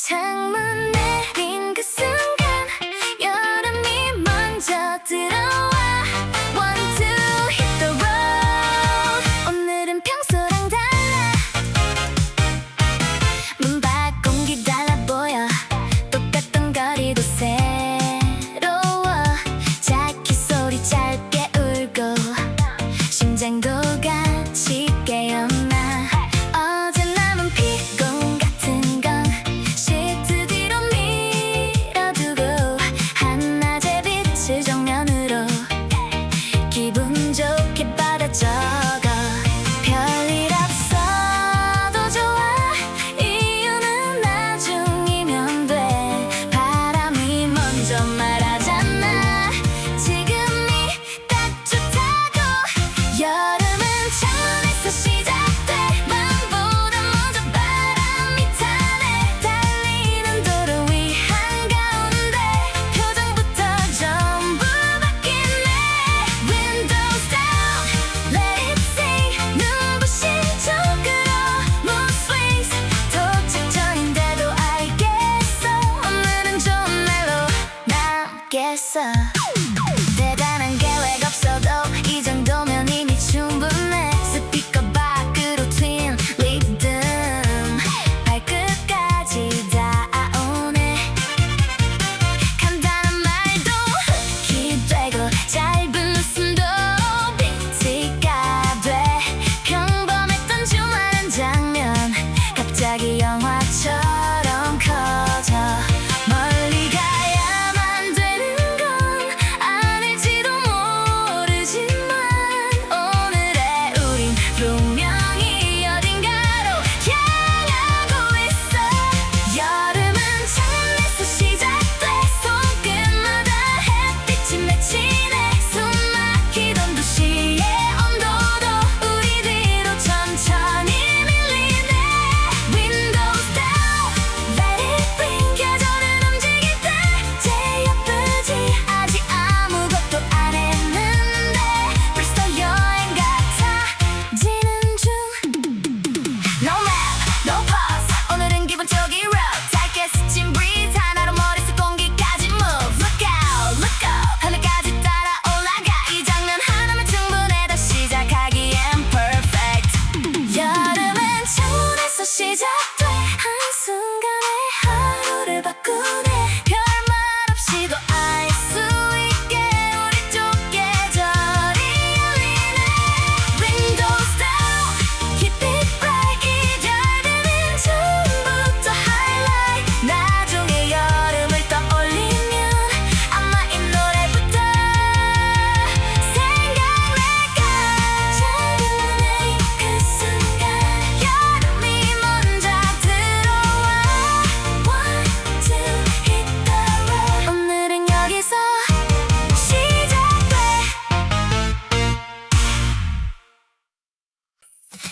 창문 내린 그 순간 여름이 먼저 들어와. Want to hit the road. 오늘은 평소랑 달라. 문 밖 공기 달라 보여. 똑같던 거리도 새로워. 자기 소리 짧게 울고 심장도 같이 깨어나. 어제 남은 피곤 같은 건 시트 뒤로 밀어두고 한낮의 빛을 정면으로 기분 좋게 받아 적어. 별일 없어도 좋아. 이유는 나중이면 돼. 바람이 먼저 말하잖아. 지금이 딱 좋다고. 여름은 창문에서 시작돼. 마음보다 먼저 바람이 타네. 달리는 도로 위 한가운데 표정부터 전부 바뀌네. Windows down, let it sing. 눈부신 쪽으로 mood swings. 도착 전인데도 알겠어. 오늘은 좋은 날로 남겠어. 대단한 계획 없어도 이 정도면 이미 충분해. 스피커 밖으로 트윈 리듬 발끝까지 닿아오네. 간단한 말도 훅이 되고 짧은 웃음도 빅티가 돼. 평범했던 주말 한 장면 갑자기 영화처럼 커져. 멀리 가야만 되는 건 아닐지도 모르지만 오늘의 우린 분명히 어딘가로 향하고 있어. 여름은 창문에서 시작돼. 손끝마다 햇빛이 맺히네. 숨 막히던 도시의 온도도 우리 뒤로 천천히 밀리네. Windows down, let it bring. 계절은 움직일 때 제예쁘지. 아직 아무것도 안 했는데 벌써 여행 같아지는 중. No map, no pause. 오늘은 기본적인 route. 짧게 스친 breeze 하나로 머릿속 공기까지 move. Look out, look up. 하늘까지 따라 올라가. 이 장면 하나면 충분해. 다시 시작하기엔 perfect. 여름은 창문에서 시작돼. 한순간에 하루를 바꾸네. 별말 없이도 알 수 있게 우리 쪽 계절이 열리네. Windows down, keep it bright. 이별들은 처음부터 highlight. 나중에 여름을 떠올리면 아마 이 노래부터 생각날까. 창문 내린 그 순간 여름이 먼저 들어와. Want to hit the road. 오늘은 여기서 시작돼.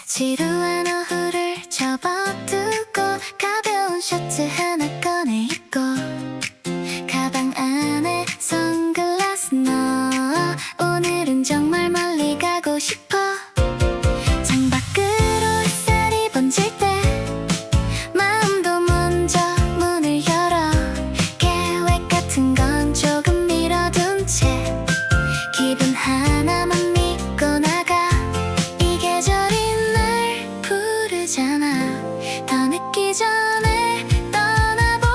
지루한 오후를 접어두고 가벼운 셔츠 하나 꺼내 입고 가방 안에 선글라스 넣어. 오늘은 정말 멀리 가고 싶어. 창밖으로 햇살이 번질 때 마음도 먼저 문을 열어. 계획 같은 건 조금 미뤄둔 채 기분 하나만 믿고 나가. 이 계절이 날 부르잖아. 더 늦기 전에 떠나보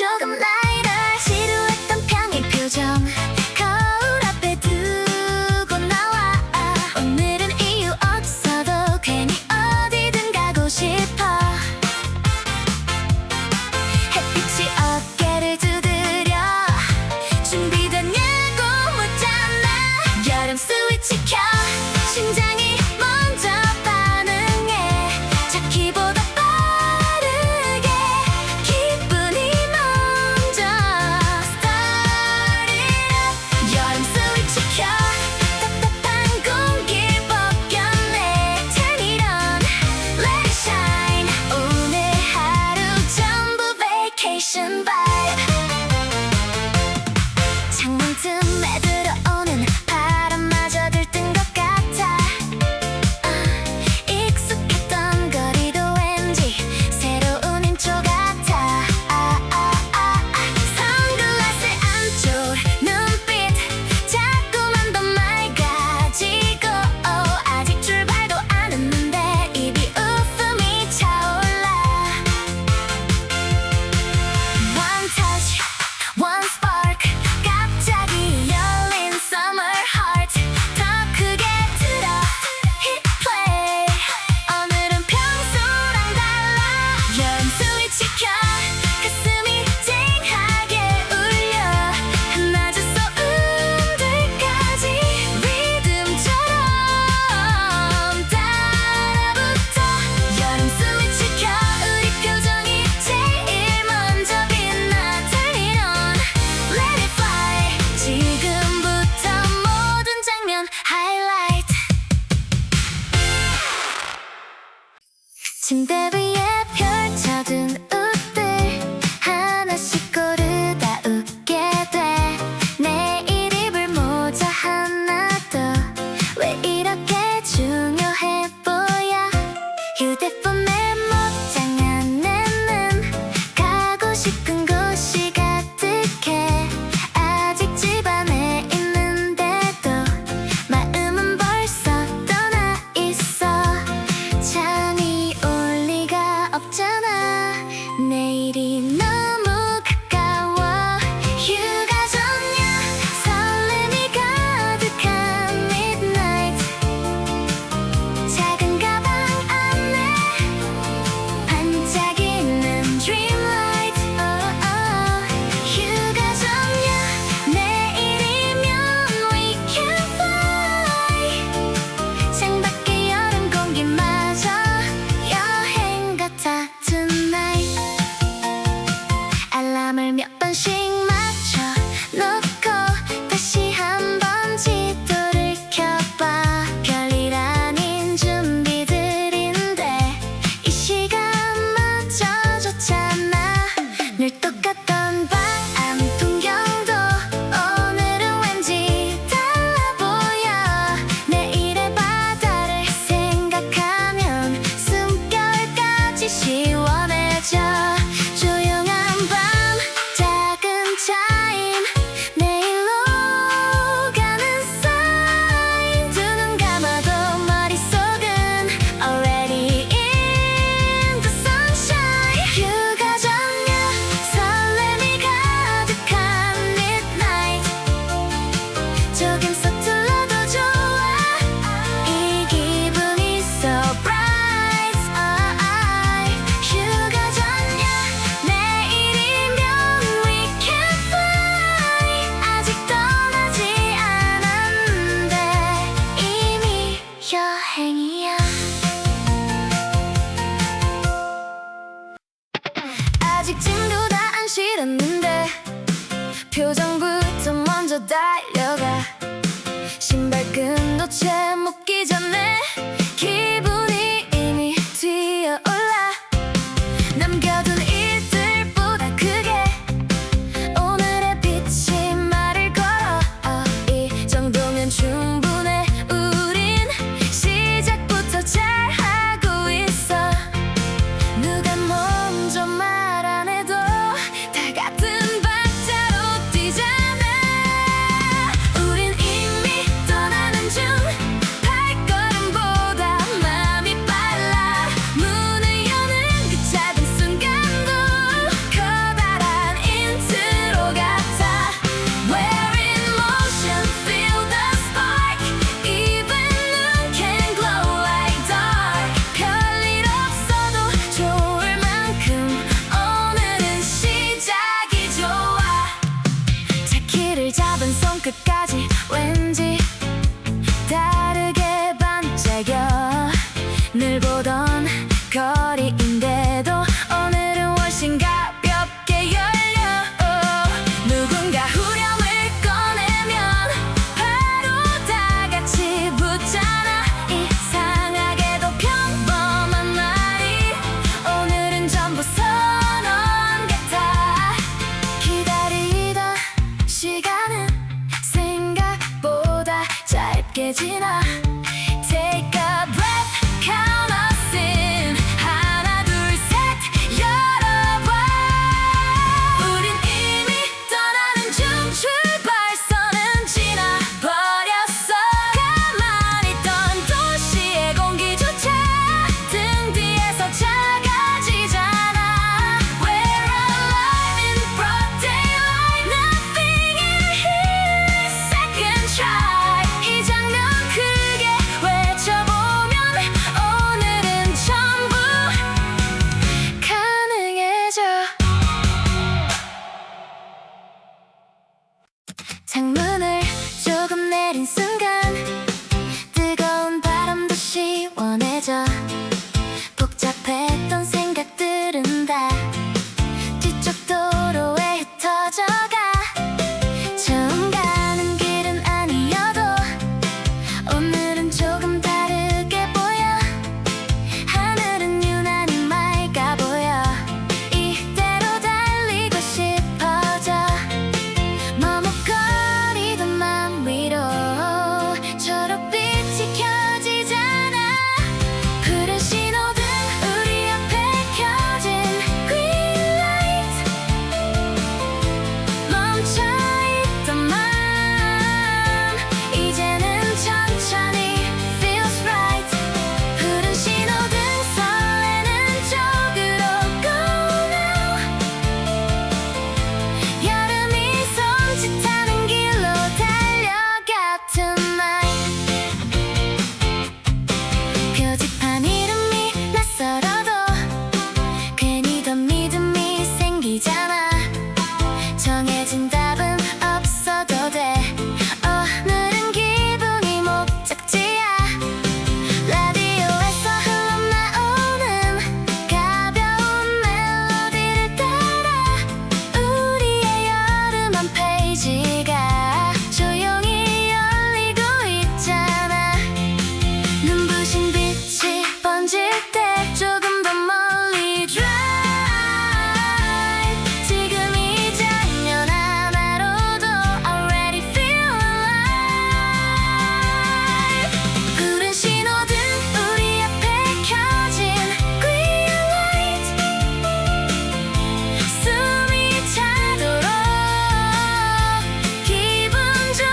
조금 라이더 지루했던 평일 표정 거울 앞에 두고 나와 오늘은 이유 없어도 괜히 어디든 가고 싶어 햇빛이 어깨를 두드려 준비됐냐고 묻잖아 여름 스위치 켜 심장이 먼저 반응해 차키보다 빠르게 기분이 먼저 Start it up 여름 스위치 켜 답답한 공기 벗겨내 Turn it on Let it shine 오늘 하루 전부 vacation vibe 창문 틈에 들어오는 바람마저 들뜬 것 같아 익숙했던 거리도 왠지 새로운 인초 같아 선글라스 안쪽 눈빛 자꾸만 더 맑아지고 아직 출발도 안 했는데 입이 웃음이 차올라 One touch, one spark 갑자기 열린 summer heart 더 크게 틀어 hit play 오늘은 평소랑 달라 여름 스위치 켜 가슴이 찡하게 울려 한낮의 소음들까지 리듬처럼 따라붙어 여름 스위치 켜 우리 표정이 제일 먼저 빛나 Turn it on Let it fly 지금부터 모든 장면 하이라이트 침대 위에 펼쳐둔 옷들 하나씩 고르다 웃게 돼 내일 입을 모자 하나도 왜 이렇게 중요해 보여 휴대폰 메모장 안에는 가고 싶은 곳이 가득해 아직 집안에 있는데도 마음은 벌써 떠나 있어 잠이 올 리가 없잖아 내일이 너무 가까워 휴가 전야 설렘이 가득한 midnight 작은 가방 안에 반짝이는 dreamlight 휴가 전야 내일이면 we can fly 창밖에 여름 공기마저 여행 같아 tonight 알람을 몇 번씩 맞춰 놓고 다시 한 번 지도를 켜봐 별일 아닌 준비들인데 이 시간마저 좋잖아 늘 똑같던 방 안 풍경도 오늘은 왠지 달라 보여 내일의 바다를 생각하면 숨결까지 시원해져 조용한 밤 작은 차임 내일로 가는 sign 두 눈 감아도 머릿속은 already in the sunshine 휴가 전야 설렘이 가득한 midnight 조금 서툴러도 좋아 이 기분이 so bright 휴가 전야 내일이면 we can fly 아직 떠나지 않았는데 이미 여행이야 아직 짐도 다 안 실었는데 표정부터 먼저 달려가 신발끈도 채 묶기 전에 기분이 이미 튀어올라 남겨둔 일들보다 크게 오늘의 빛이 말을 걸어 이 정도면 충분해 우린 시작부터 잘하고 있어 누가 먼저 말 안 해도 다 같은 박자로 뛰잖아 우린 이미 떠나는 중 조용해지나. Take a breath, count us in. 하나 둘 셋 열어봐. 우린 이미 떠나는 중. 출발선은 지나버렸어. 가만히 있던 도시의 공기조차 등 뒤에서 작아지잖아. We're alive in broad daylight. Nothing in here is second try. 이 장면 크게 외쳐보면 오늘은 전부 가능해져. 창문을 조금 내린 순간 뜨거운 바람도 시원해져. 복잡했던 생각들은 다 뒤쪽 도로에 흩어져가. 처음 가는 길은 아니어도 오늘은 조금 다르게 보여. 하늘은 유난히 맑아 보여. 이대로 달리고 싶어져. 머뭇거리던 맘 위로 초록빛이 켜지잖아. 푸른 신호등 우리 앞에 켜진 green light. 멈춰있던 맘 이제는 천천히 feels right. 푸른 신호등 설레는 쪽으로 go now. 여름이 손짓하는 길로 달려가 tonight. 표지판 이름이 낯설어도 괜히 더 믿음이 생기잖아. 정해진 답은 없어도 돼. 오늘은 기분이 목적지야. 라디오에서 흘러나오는 가벼운 멜로디를 따라 우리의 여름 한 페이지가 조용히 열리고 있잖아. 눈부신 빛이 번질 때 조금 더 멀리 drive. 지금 이 장면 하나로도 already feel alive. 푸른 신호등 우리 앞에 켜진 green light. 숨이 차도록 기분 좋은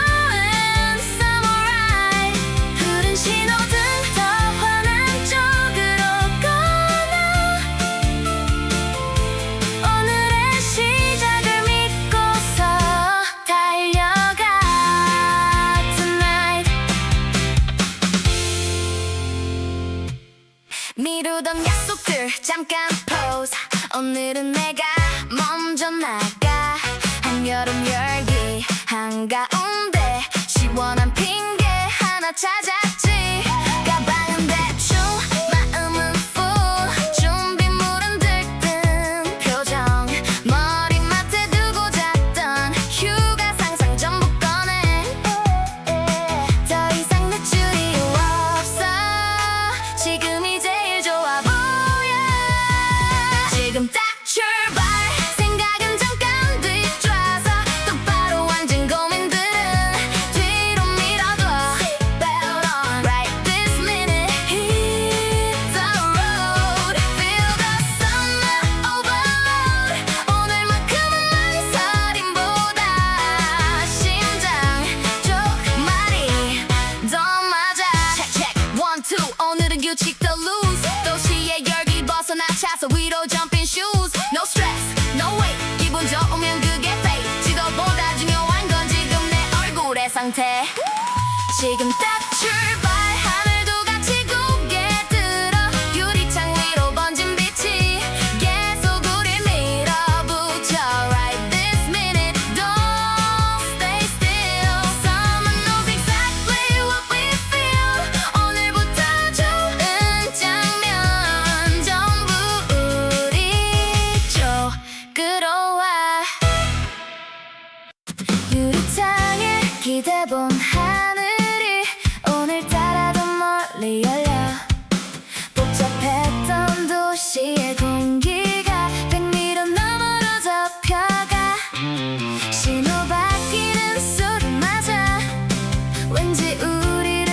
summer ride. 푸른 신호등 더 환한 쪽으로 go now. 오늘의 시작을 믿고서 달려가 tonight. 미루던 약속들 잠깐 pause. 오늘은 내가 먼저 나가. 한여름 열기 한가운데 시원한 핑계 하나 찾았지. 가방은 대충 마음은 full. 준비물은 들뜬 표정. 머리맡에 두고 잤던 휴가 상상 전부 꺼내. 더 이상 늦출이 없어. 지금이 제일 좋아 보여. 지금 딱 출발. 생각은 잠깐 뒤돌아서 똑바로 앉은 고민들은 뒤로 밀어둬. Seatbelt on. Right this minute. Hit the road. Feel the summer overload. 오늘만큼은 망설임보다 심장 쪽 말이 더 맞아. Check check 1 2. 오늘은 규칙 더 loose. 도시의 열기 벗어나 차서 위로 jumping shoes. No stress, no wait. 기분 좋으면 그게 fate. 지도보다 중요한 건 지금 내 얼굴의 상태. 지금 딱 출발. 하늘도 같이 고개 들어. 유리창 위로 번진 빛이 계속 우릴 밀어붙여. Right this minute. Don't stay still. Someone knows exactly what we feel. 오늘부터 좋은 장면 전부 우리 쪽으로 와. 유리창에 기대본 하늘이 오늘따라 더 멀리 열려. 복잡했던 도시의 공기가 100m 너머로 접혀가. 신호 바뀌는 소리마저 왠지 우리를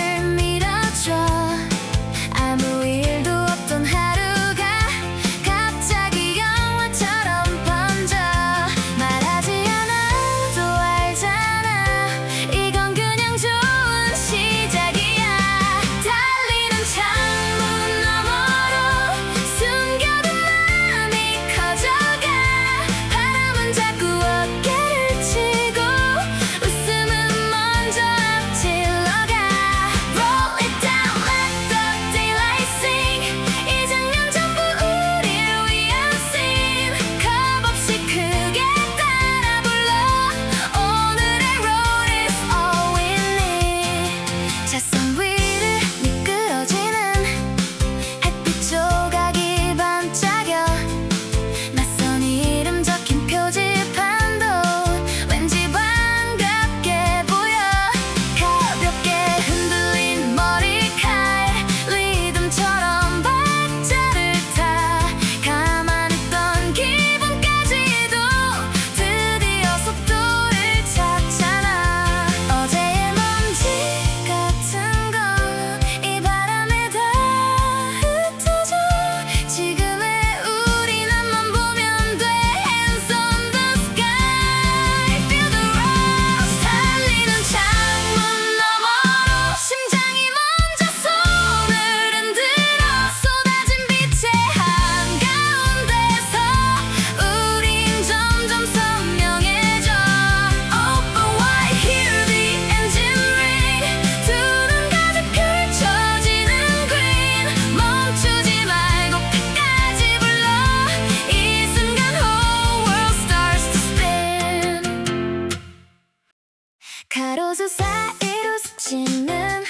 가로수 사이로 스치는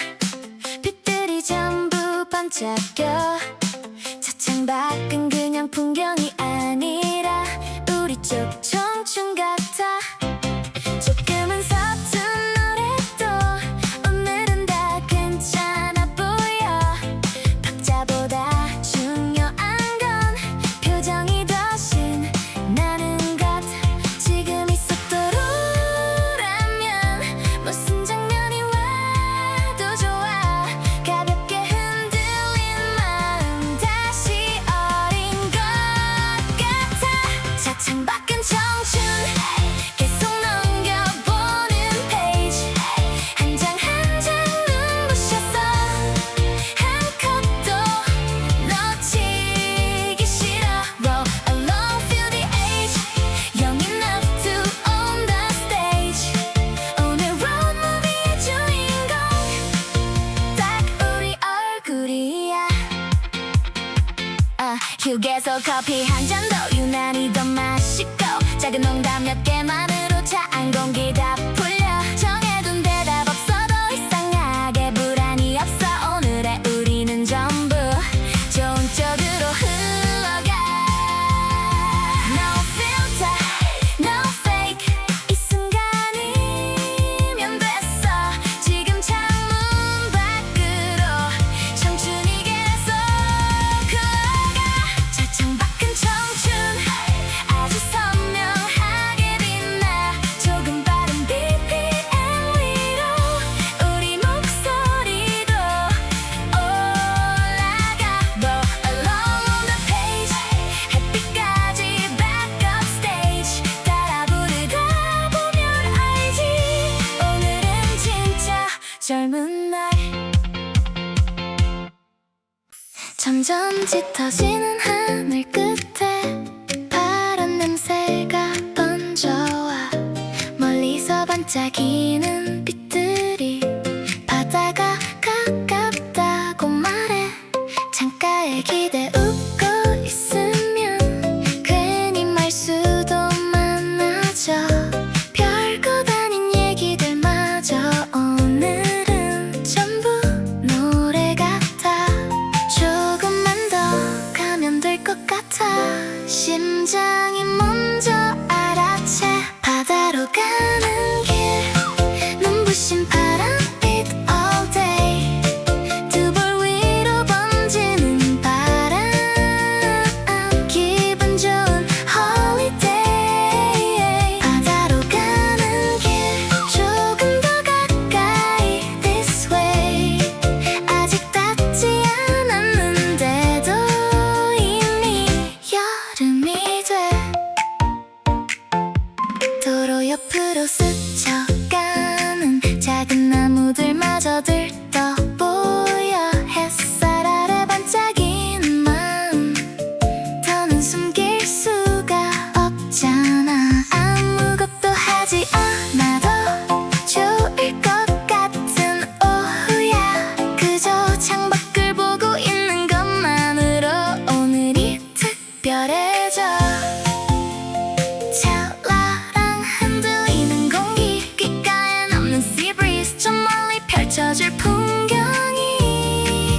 빛들이 전부 반짝여. 차창 밖은 그냥 풍경이 아니라 우리 쪽 청춘 같아. 조금은 서툰 노래도 오늘은 다 괜찮아 보여. 박자보다 중요한 건 표정이 더 신나는 것. 지금 이 속도로라면 무슨 장면이 와도 좋아. 가볍게 흔들린 마음 다시 어린 것 같아. 차창 밖은 청춘 계속 넘겨보는 페이지. 한 장 한 장 눈부셔서 한 컷도 놓치기 싫어. Roll along, feel the age. Young enough to own the stage. 오늘 road movie의 주인공 딱 우리 얼굴이야. 휴게소 커피 한 잔 더 유난히 더 마시고 작은 농담 몇 개만으로 차 안 공기 다 풀려. 정해둔 대답 없어도 이상하게 불안이 없어. 오늘의 우리는 전부 좋은 쪽으로 흘러가. No filter, no fake. 이 순간이면 됐어. 지금 창문 밖으로 청춘이 계속 흘러가. 차창 밖은 청춘 아주 선명하게 빛나. 조금 빠른 BPM 위로 우리 목소리도 올라가. Roll along on the page. 햇빛까지 back up stage. 따라 부르다 보면 알지. 오늘은 진짜 젊은 날. 점점 짙어지는 하늘 끝에 파란 냄새가 번져와. 멀리서 반짝이는 빛들이 바다가 가깝다고 말해. 창가에 기대 웃고 있으면 괜히 말수도 많아져. 별것 아닌 얘기들마저 오늘은 전부 노래 같아. 조금만 더 가면 될 것 같아. 심장이 먼저 알아채. 바다로 가는 길 눈부신 파란빛 all day. 두 볼 위로 번지는 바람. 기분 좋은 holiday. 바다로 가는 길 조금 더 가까이 this way. 아직 닿지 않았는데도 이미 여름이 돼. 도로 옆으로 스쳐가는 작은 나무들마저 들떠 보여. 햇살 아래 반짝이는 마음 더는 숨길 수가 없잖아. 아무것도 하지 않아도 좋을 것 같은 오후야. 그저 창밖을 보고 있는 것만으로 오늘이 특별해져. 찰나랑 흔들리는 공기. 귓가에 남는 sea breeze. 저 멀리 펼쳐질 풍경이.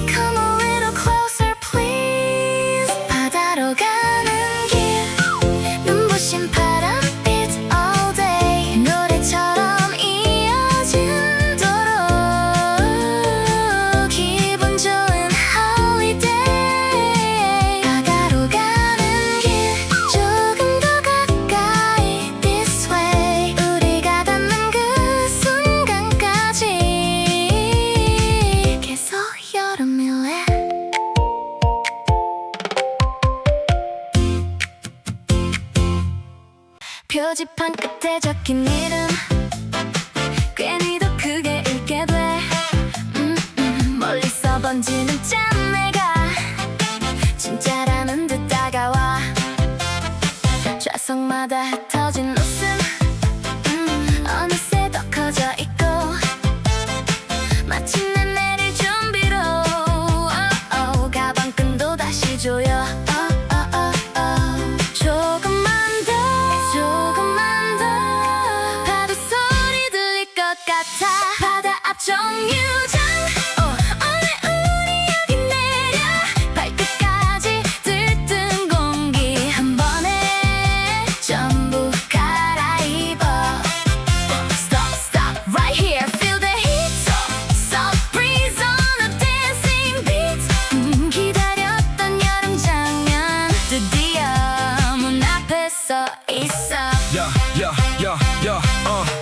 Come a little closer please. 바다로 가는 길 눈부신 파란빛 all day. 노래처럼 이어진 도로. 기분 좋은 holiday. 바다로 가는 길 조금 더 가까이 this way. 우리가 닿는 그 순간까지 계속 여름이래. 표지판 끝에 적힌 이름 괜히 더 크게 읽게 돼. 멀리서 번지는 짠내가 진짜라는 듯 다가와. 좌석마다 흩어진 웃음 어느새 더 커져 있고. 마침내 내릴 준비로 가방끈도 다시 조여. 조금만 더 파도 속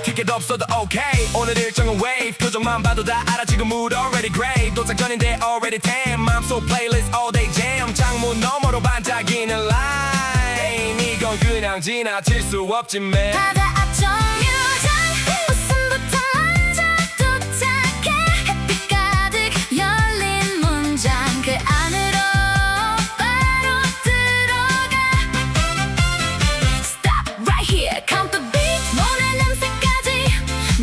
티켓 없어도 okay. 오늘 일정은 wave. 표정만 봐도 다 알아 지금 mood already great. 도착 전인데 already tan. 맘속 playlist all day jam. 창문 너머로 반짝이는 line. 이건 그냥 지나칠 수 없지 man. 바다 앞 정류장 웃음부터 먼저 도착해. 햇빛 가득 열린 문장 그 안으로 바로 들어가. Stop right here, count the beat. 모래 냄새까지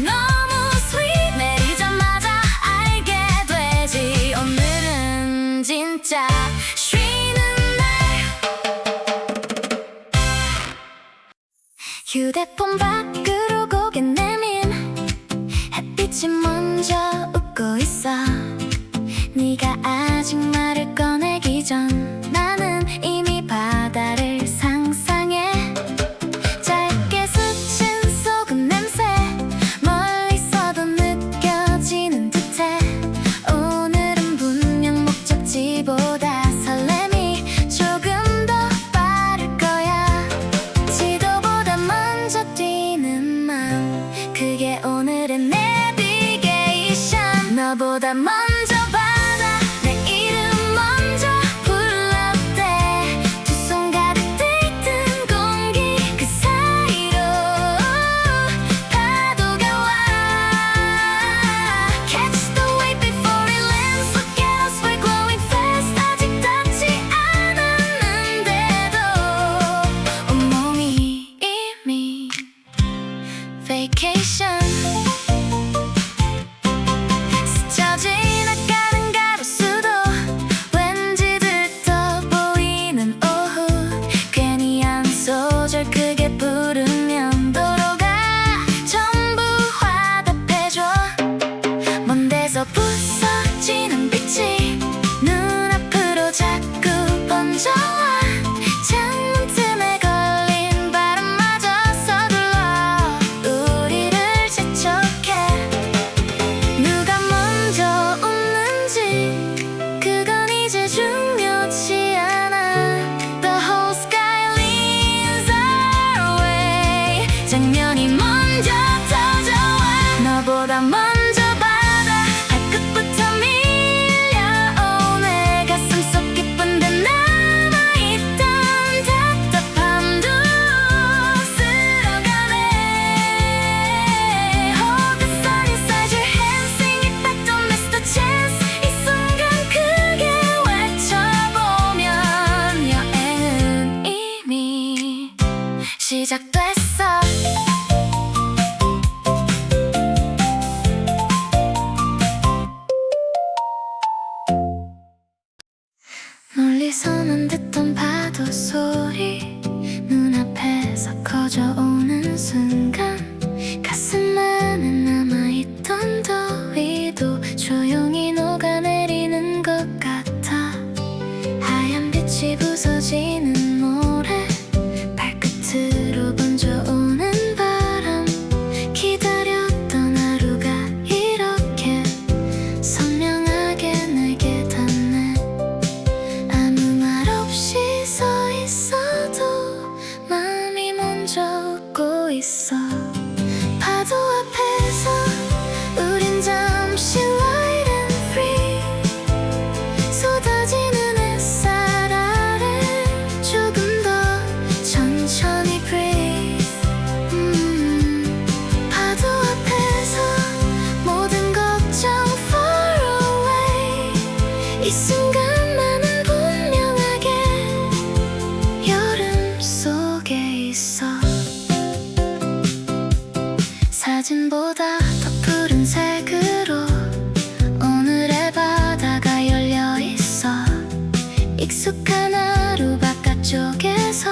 너무 sweet. 내리자마자 알게 되지 오늘은 진짜 쉬는 날. 휴대폰 밖으로 고개 내민 햇빛이 먼저 웃고 있어. 네가 아직 말을 꺼내기 전 나는 이미 바다를 상상해. 짧게 스친 소금 냄새 멀리서도 느껴지는 듯해. 오늘은 분명 목적지보다 설렘이 조금 더 빠를 거야. 지도보다 먼저 뛰는 맘 그게 오늘의 내비게이션. 너보다 먼저 바다 내 이름 먼저 불렀대. 두 손 가득 들뜬 공기 그 사이로 파도가 와. Catch the wave before it lands. Look at us, we're glowing fast. 아직 닿지 않았는데도 온몸이 이미 vacation. 스쳐 지나가는 가로수도 왠지 들떠 보이는 오후. 괜히 한 소절 크게 부르면 도로가 전부 화답해줘. 먼 데서 부서지는 빛이 눈앞으로 자꾸 번져와. 창문 틈에 걸린 바람마저 서둘러 우리를 재촉해. 누가 먼저 웃는지 그건 이제 중요치 않아. The whole sky leans our way. 장면이 먼저 터져와. 너보다 먼저 바다 발끝부터 밀려오네. 가슴 속 깊은데 남아있던 답답함도 쓸어가네. Hold the sun inside your hands, sing it back, don't miss the chance. 이 순간 크게 외쳐보면 여행은 이미 시작됐어. 멀리서만 듣던 파도 소리 눈앞에서 커져오는 순간 가슴 안에 남아있던 더위도 조용히 녹아내리는 것 같아. 하얀 빛이 부서지는 모래 발끝으로 번져오는 바람. 기다렸던 하루가 이렇게 선명하게 내게 닿네. 아무 말 없이 서 있어도 마음이 먼저 웃고 있어. 파도 앞에서 우린 잠시 light and free. 쏟아지는 햇살 아래 조금 더 천천히 breathe. 파도 앞에서 모든 걱정 far away. 이 순간만은 분명하게 여름 속에 있어. 사진보다 더 푸른색으로 오늘의 바다가 열려 있어. 익숙한 하루 바깥쪽에서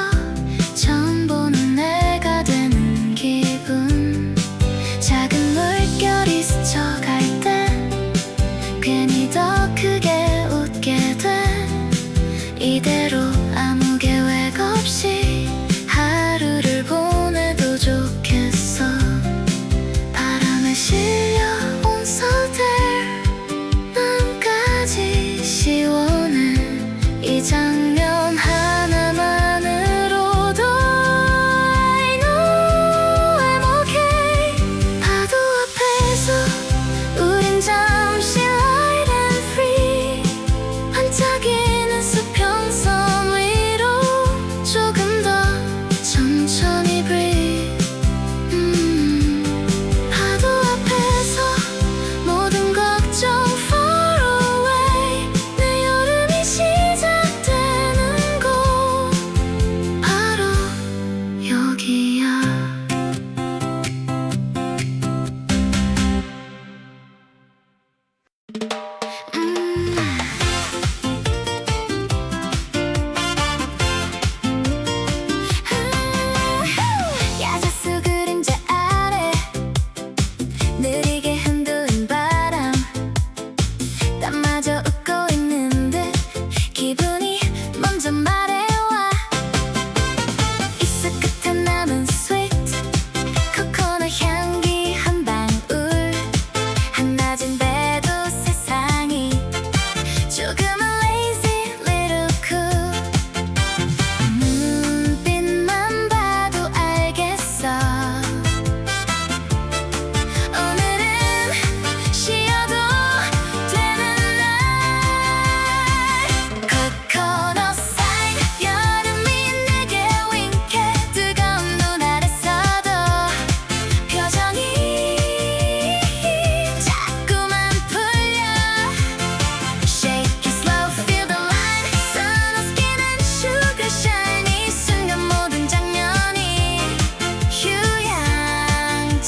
처음 보는 내가 되는 기분. 작은 물결이 스쳐갈 때 괜히 더 크게 웃게 돼. 이대로 아무 계획 없이 하루를 보내도 좋겠어. 바람에 실려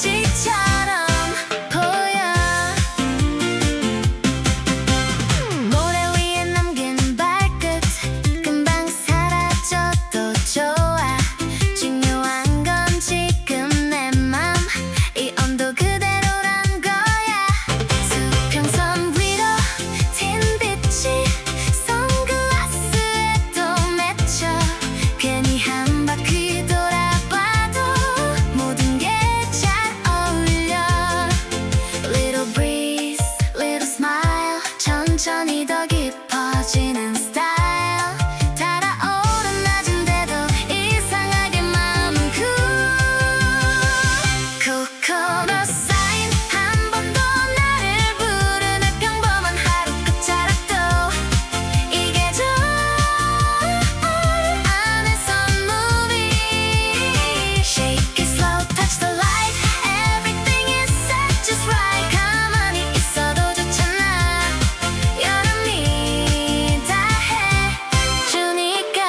빛처럼 보여. 모래 위에 남긴 발끝 금방 사라져도 좋아. 중요한 건 지금 내 맘 이 온도 그대로란 거야. 수평선 위로 튄 빛이 선글라스에도 맺혀. 괜히 한 바퀴 돌아봐도 모든 게 잘 어울려. Little breeze, little smile 천천히 더 깊어지는 스타일. 달아오른 낮인데도 이상하게 마음은 coconut sign. 한 번 더 나를 부르는 평범한 하루 끝자락도 이게 저 안에선 movie. Shake it slow, touch the light. Everything is set just right. 가만히 있어도 좋잖아. 여름이 다 해주니까.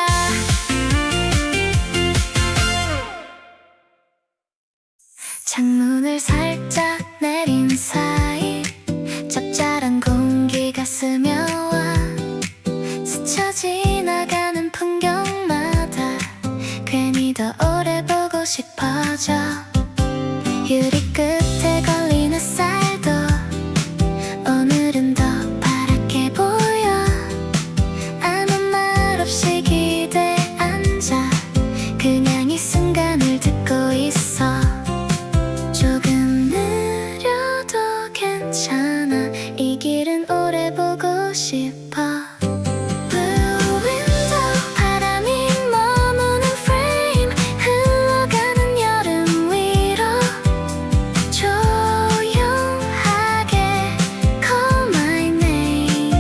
창문을 살짝 내린 사이 짭짤한 공기가 스며와. 스쳐 지나가는 풍경마다 괜히 더 오래 보고 싶어져. 유리 끝에 걸린 햇살도 오늘은 더 파랗게 보여. 아무 말 없이 기대에 앉아 그냥 이 순간을 듣고 있어. 조금 느려도 괜찮아. 이 길은 오래 보고 싶어. Blue window 바람이 머무는 frame 흘러가는 여름 위로 조용하게 call my name.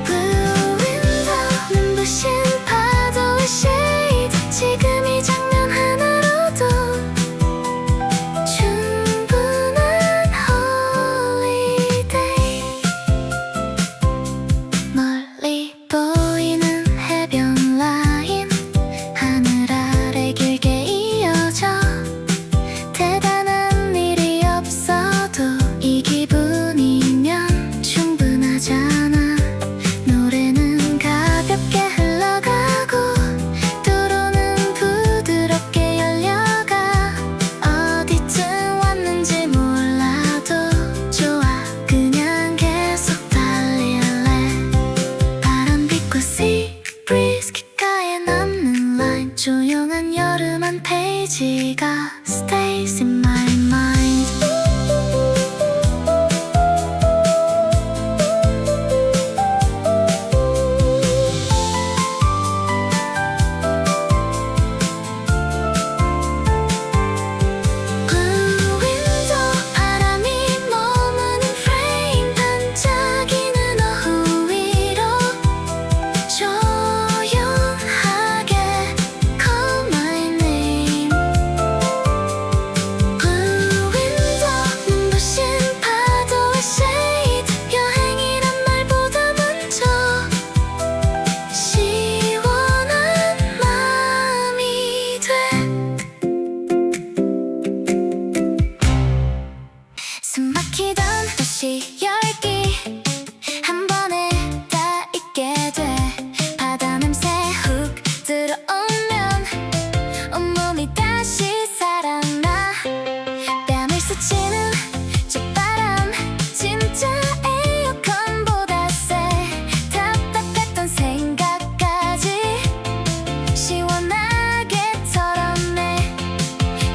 Blue window 눈부신 파도의 shade 지금 이 장면 하나로도 충분한 holiday. 멀리 보이는 해변 라인 하늘 아래 길게 이어져. 대단한 일이 없어도 이 기분이면 충분하잖아. 노래는 가볍게 흘러가고 도로는 부드럽게 열려가. 어디쯤 왔는지 몰라도 좋아. 그냥 계속 달릴래. 바람빛과 sea breeze 귓가에 남는 line. 조용한 여름 한 페이지가 stays in my mind. Blue window 바람이 머무는 frame 반짝이는 오후 위로 조용하게 call my name. Blue window 눈부신 파도의 shade 여행이란 말보다 먼저 시원한 마음이 돼. 숨막히던 도시 열기 한 번에 다 잊게 돼. 바다 냄새 훅 들어오면 온몸이 다시 살아나. 뺨을 스치는 저 진짜 에어컨보다 세. 답답했던 생각까지 시원하게 털어내.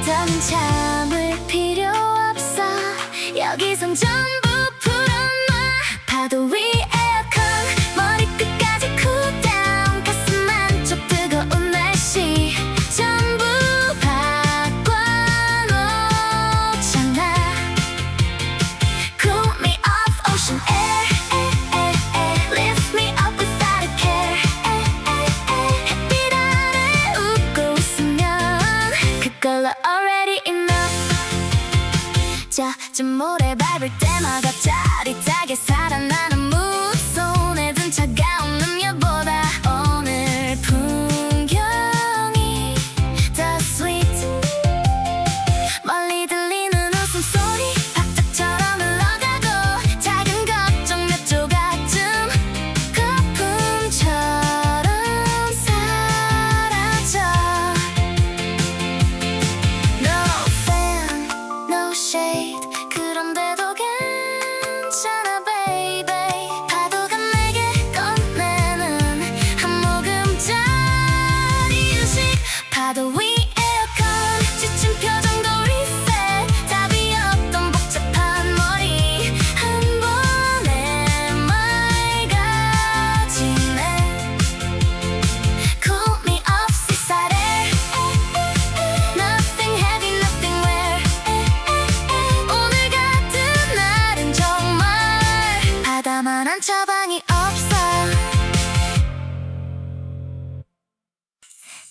더는 참을 필요 없어. 여기선 전부 풀어놔. 파도 위 에어컨 머리끝까지 cool down. 가슴 안쪽 뜨거운 날씨 전부 바꿔놓잖아. Cool me off ocean air, lift me up without a care. 햇빛 아래 웃고 있으면 그걸로 already enough. 젖은 모래 밟을 때마다 짜릿하게 살아나는 mood. 손에 든 차가운 음료보다 오늘 풍경이 더 sweet.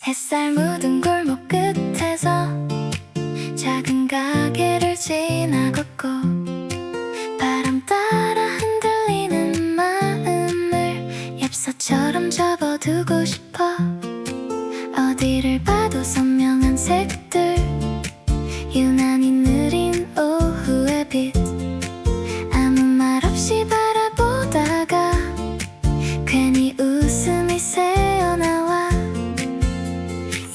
햇살 묻은 골목 끝에서 작은 가게를 지나갔고 바람 따라 흔들리는 마음을 엽서처럼 접어두고 싶어. 어디를 봐도 선명한 색들, 유난히 느린 오후의 빛. 아무 말 없이 바라보다가 괜히 웃음이 새어나와.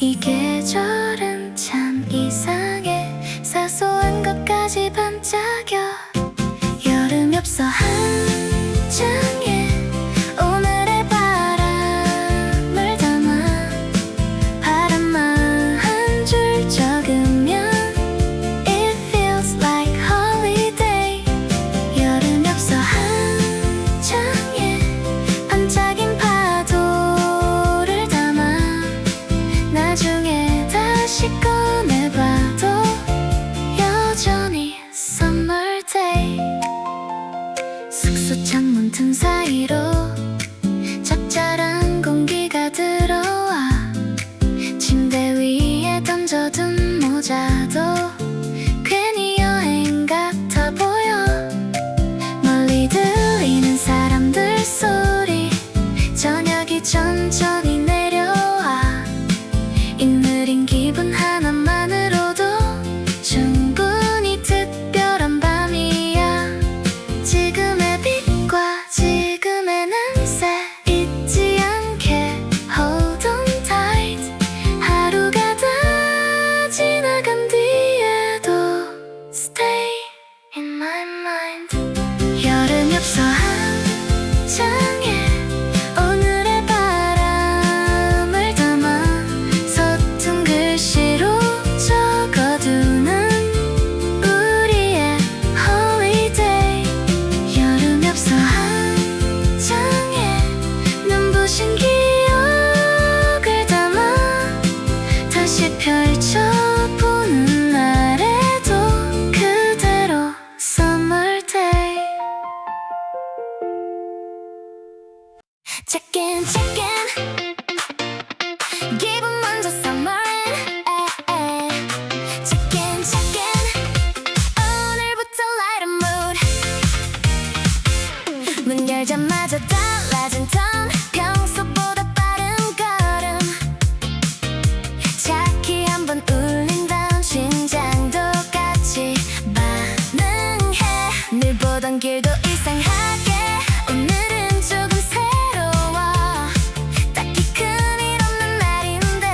이 계절은 참 이상해, 사소한 것까지 반짝여. 여름 엽서 한 장에 오늘의 바람을 담아 바람만 한 줄 적으면 It feels like holiday. 여름 엽서 한 장에 반짝인 파도를 담아 나중에 다시 꺼내봐도 여전히 summer day. 숙소 창문 틈 사이로 짭짤한 공기가 들어와. 침대 위에 던져둔 모자도 괜히 여행 같아 보여. 멀리 들리는 사람들 소리, 저녁이 천천히 내려와. 이 느린 기분 하나만으로도 충분히 특별한 밤이야. 지금의 빛과 지금의 냄새 잊지 않게 hold on tight. 하루가 다 지나간 뒤에도 stay in my mind. 여름 엽서 한 장에 오늘의 바람을 담아 서툰 글씨로 적어두는 우리의 holiday. 여름 엽서 한 장에 눈부신 기억을 담아 다시 펼쳐보는 날에도 그대로 summer day. Check in, check in. 기분 먼저 summer인. Check in, check in. 오늘부터 light mood. 문 열자마자 달라진 톤, 평소보다 빠른 걸음. 차키 한번 울린다면 심장도 같이 반응해. 늘 보던 길도 이상하게 오늘은 조금 새로워. 딱히 큰일 없는 날인데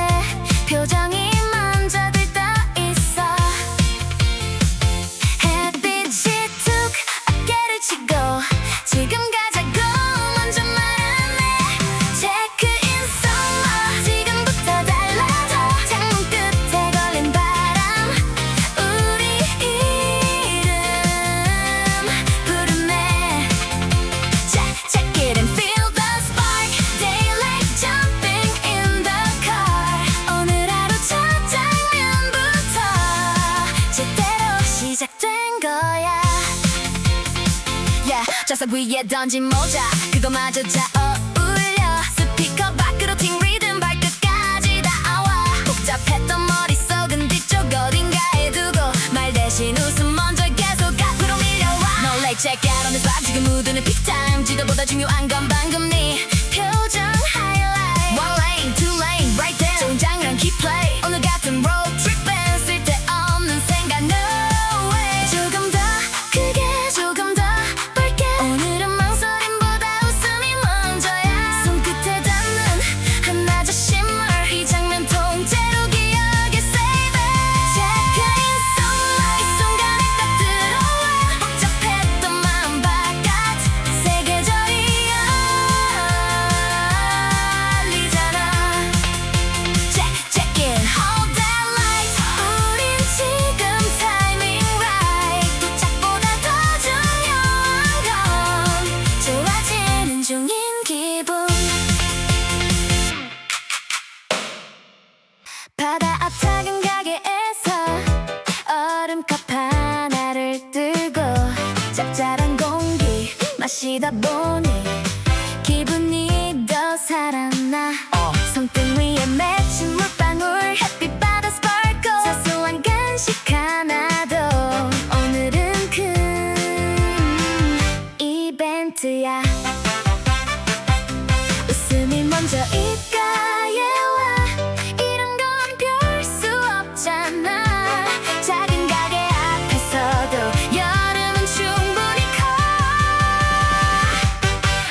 표정이 먼저 들떠있어. 햇빛이 툭 어깨를 치고 지금 가자고 먼저 말하네. 체크인 summer, 지금부터 달라져. 창문 끝에 걸린 바람, 우리 이름 부르네. Check it and feel the spark. Daylight jumping in the car. 오늘 하루 첫 장면부터 제대로 시작된 거야. Yeah, 좌석 위에 던진 모자 그거마저 잘 어울려. 스피커 밖으로 팅 리듬 발끝까지 닿아와. 복잡했던 머릿속은 뒤쪽 어딘가에 두고 말 대신 웃음 먼저 계속 앞으로 밀려와. No late check out on this vibe. 지금 무드는 peak time. 지도보다 중요한 건 방금 네 표정 highlight. One lane, two lane, right there. 좋은 장면 keep play. 오늘 같은 road trip엔 쓸데없는 생각 no way. 조금 더 크게 조금 더 밝게. 오늘은 망설임보다 웃음이 먼저야. 손끝에 닿는 한낮의 shimmer. 이 장면 통째로 기억에 save it. Check in summer, 이 순간에 딱 들어와. 복잡했던 마음 바깥 세계절이 열리잖아. Check in all that light. 우린 지금 timing right. 도착보다 더 중요한 건 좋아지는 중인 기분. 바다 앞 작은 가게에서 얼음컵 하나를 들고 짭짤한 공기 마시다 보니 기분이 더 살아나. 손등 위에 맺힌 물방울 햇빛 바다 스파클 사소한 간식 하나도 오늘은 큰 이벤트야 웃음이 먼저 입가에 와 이런 건 별 수 없잖아 작은 가게 앞에서도 여름은 충분히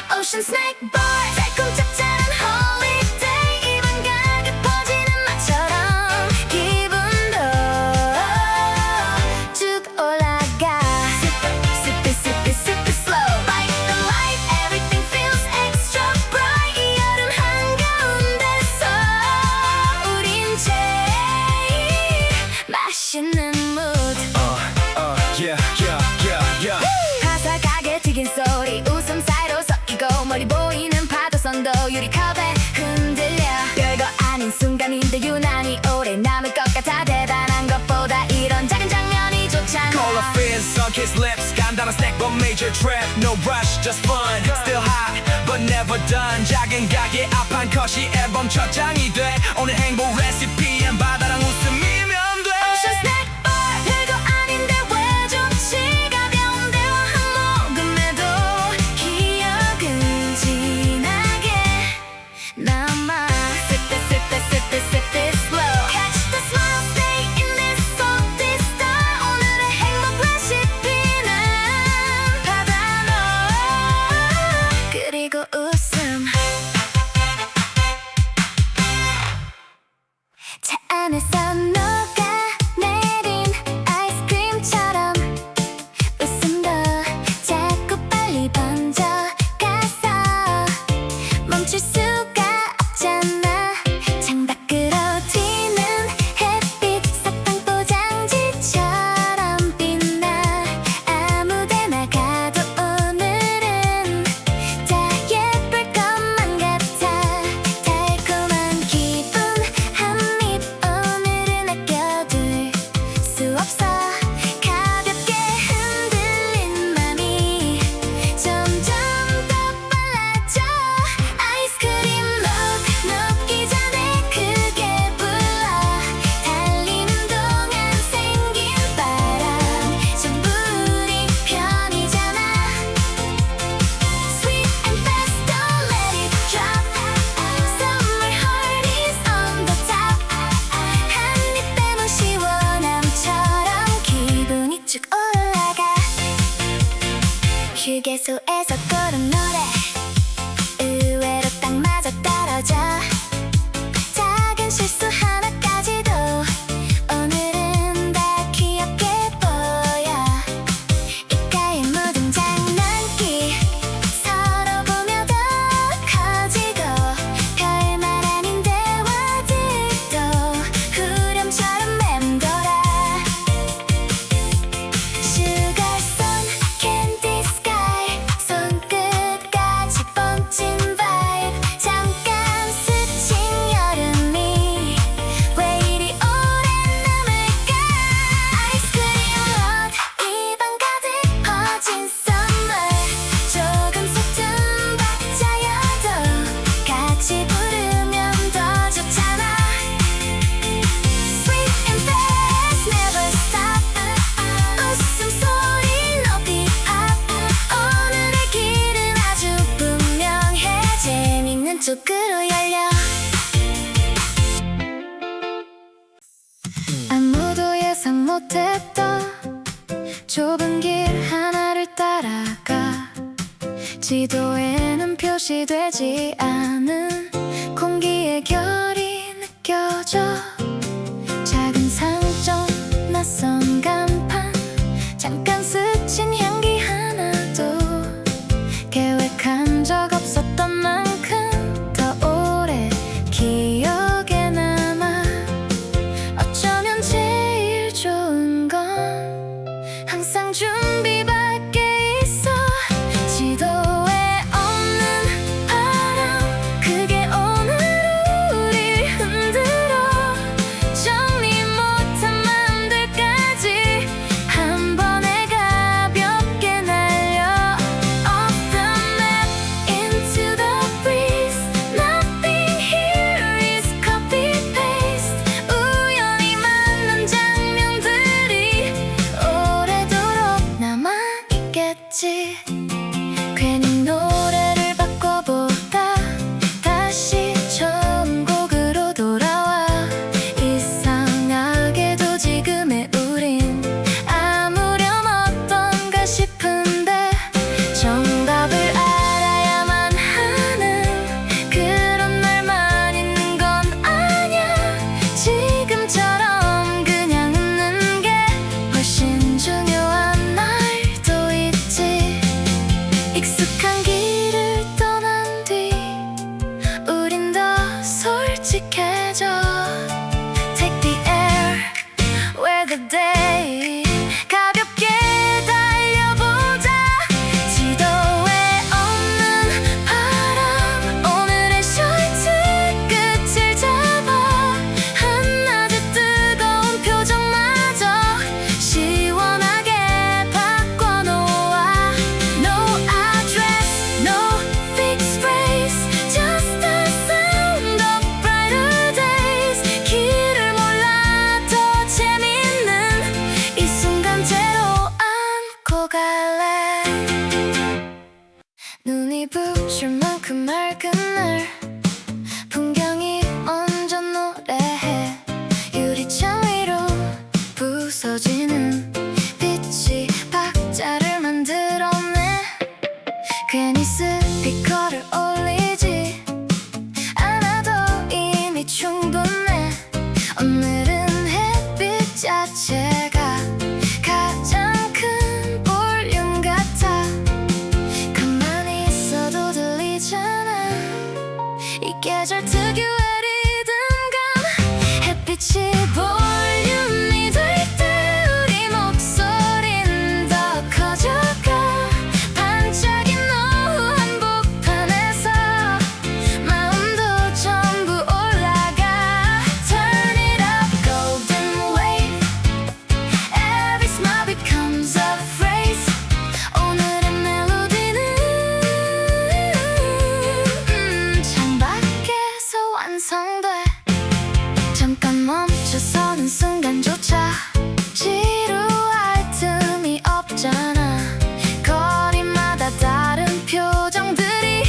커 오션 스낵 바 달콤 짭짤한 홀리데이 입안 가득 퍼지는 맛처럼 기분도 쭉 올라가 Sip it, sip it, sip it slow Bite the light, everything feels extra bright 이 여름 한가운데서 우린 제일 맛있는 mood yeah, yeah, yeah, yeah. 바삭하게 튀긴 소리 웃음 사이로 섞이고 멀리 보이는 파도선도 유리컵에 흔들려 별거 아닌 순간인데 유난히 오래 남을 것 같아 대단한 것보다 이런 작은 장면이 좋잖아 Cola fizz, sun-kissed lips 간단한 snack but major trip No rush, just fun Still hot, but never done 작은 가게 앞 한 컷이 앨범 첫 장이 돼 오늘 행복 레시피엔 바다랑 웃음이면 돼 Ocean snack bar 별거 아닌데 왜 좋지 가벼운 대화 한 모금에도 기억은 진하게 남아 Sip it, sip it, sip it, sip it slow Catch the smile, stay in this salty style 오늘의 행복 레시피는 바다 너 그리고 웃음 차 안에서 녹아내린 아이스크림처럼 웃음도 자꾸 빨리 번져가서 멈출 수가 없잖아 창밖으로 튀는 햇빛 사탕 포장지처럼 빛나 아무데나 가도 오늘은 다 예쁠 것만 같아 달콤한 기분 한 입 오늘은 아껴둘 수 없어 가볍게 흔들린 맘이 점점 더 빨라져 아이스크림 로드 녹기 전에 크게 불러 달리는 동안 생긴 바람 전부 우리 편이잖아 Sweet and fast don't let it drop Summer heart is on the top 한 입 빼면 시원함처럼 기분이 쭉 올라가 휴게소에서 고른 노래 의외로 딱 맞아 떨어져 작은 실수 하나까지도 오늘은 다 귀엽게 보여 입가에 묻은 장난기 서로 보며 더 커지고 별말 아닌 대화들도 후렴처럼 맴돌아 Sugar sun, candy sky 손끝까지 뻥친 vibe 잠깐 스친 여름이 왜 이리 오래 남을까 아이스크림 로드 입안 가득 퍼진 summer 조금 서툰 박자여도 같이 부르면 더 좋잖아 Sweet and fast never stop 웃음소리 높이 up 오늘의 길은 아주 분명해 재밌는 쪽으로 열려 아무도 예상 못했던 좁은 길 하나를 따라가 지도에는 표시되지 않은 공기의 결이 느껴져 작은 상점 낯선 간판 잠깐 스친 향기 하나도 계획한 적 없었던 만큼 더 오래 기억에 남아 어쩌면 제일 좋은 건 항상 준비 밖에 있어 지도에 없는 바람 그게 오늘 우릴 흔들어 흐르는 빛이 박자를 만들어내. 괜히 스피커를 올리지 않아도 이미 충분해. 오늘은 햇빛 자체가 가장 큰 볼륨 같아. 가만히 있어도 들리잖아 이 계절 특유의 리듬감. 햇빛이 볼륨이 될 때 우리 목소린 더 커져가. 반짝인 오후 한복판에서 마음도 전부 올라가. Turn it up, golden wave. Every smile becomes a phrase. 오늘의 멜로디는 창밖에서 완성돼. 잠깐 멈춰서는 순간조차 지루할 틈이 없잖아. 거리마다 다른 표정들이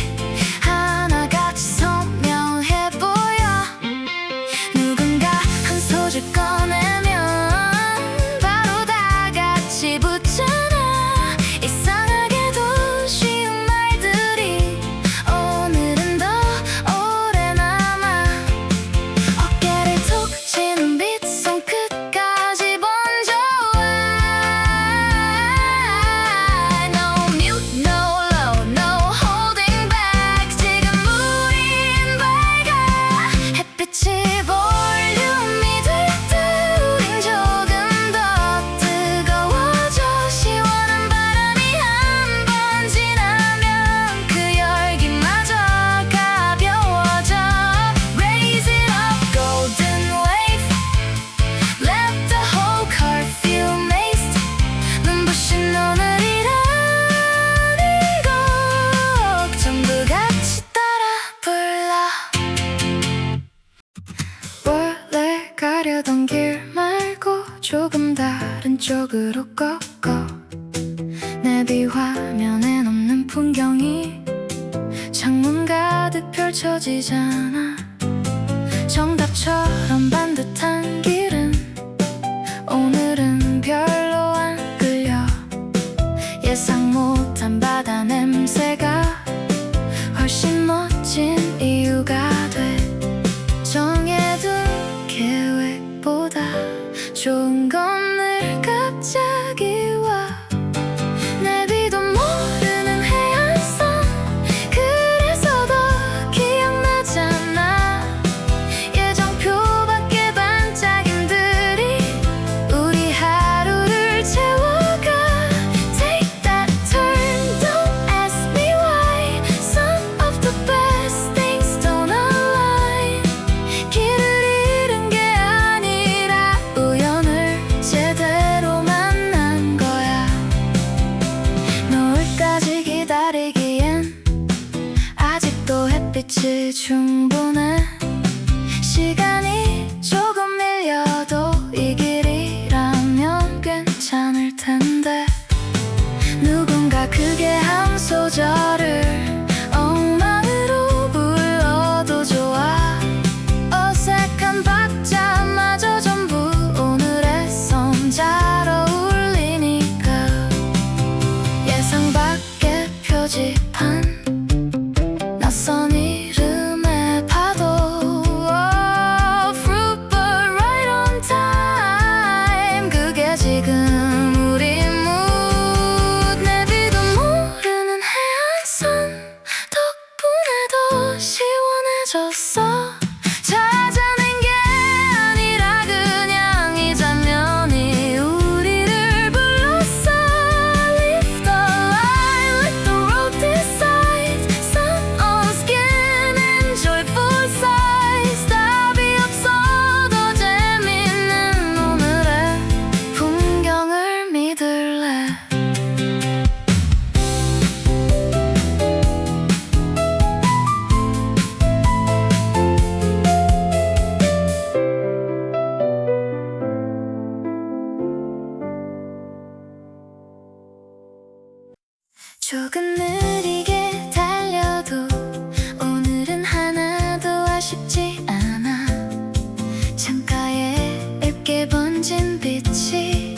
하나같이 선명해 보여. 누군가 한 소절 꺼내면 바로 다 같이 붙잖아. 이상하게도 쉬운 말들이 오늘은 더 오래 남아. 어깨를 툭 치는 빛 손끝까지 번져와. No mute, no low, no holding back. 지금 우린 밝아. 햇빛이 볼륨이 될 때 우린 조금 더 뜨거워져. 시원한 바람이 한 번 지나면 그 열기마저 가벼워져. Raise it up, golden wave. Let the whole car feel amazed. 눈부신 오늘이란 이곡 전부 같이 따라 불러. 원래 가려던 길 말고 조금 다른 쪽으로 꺾어. 내비 화면엔 없는 풍경이 창문 가득 펼쳐지잖아. 정답처럼 반듯한 길은 오늘은 별로 안 끌려. 예상 못한 바다 냄새가 훨씬 멋진 이유가 돼. 정해둔 계획보다 좋은 건 늘 갑자기 와. 내비도 모르는 해안선 그래서 더 기억나잖아. 예정표 밖의 반짝임들이 우리 하루를 채워가. Take that turn, don't ask me why. Some of the best things don't align. 길을 잃은 게 아니라 우연을 제대로 만난 거야. 노을까지 기다리기엔 아직도 햇빛이 충분해. 시간이 조금 밀려도 이 길이라면 괜찮을 텐데. 누군가 크게 한 소절을 엉망으로 불러도 좋아. 어색한 박자마저 전부 오늘의 선 잘 어울리니까. 예상 밖의 표지판 낯선 이름의 파도. Fruit but right on time. 그게 지금 우리 mood. 내비도 모르는 해안선 덕분에 더 시원해졌어. 찾아낸 게 아니라 그냥 이 장면이 우리를 불렀어. Live the line, let the road decide. Sun on skin and joyful sighs. 답이 없어도 재밌는 오늘의 풍경을 믿을래. 조금 느리게 달려도 오늘은 하나도 아쉽지 않아. 창가에 얇게 번진 빛이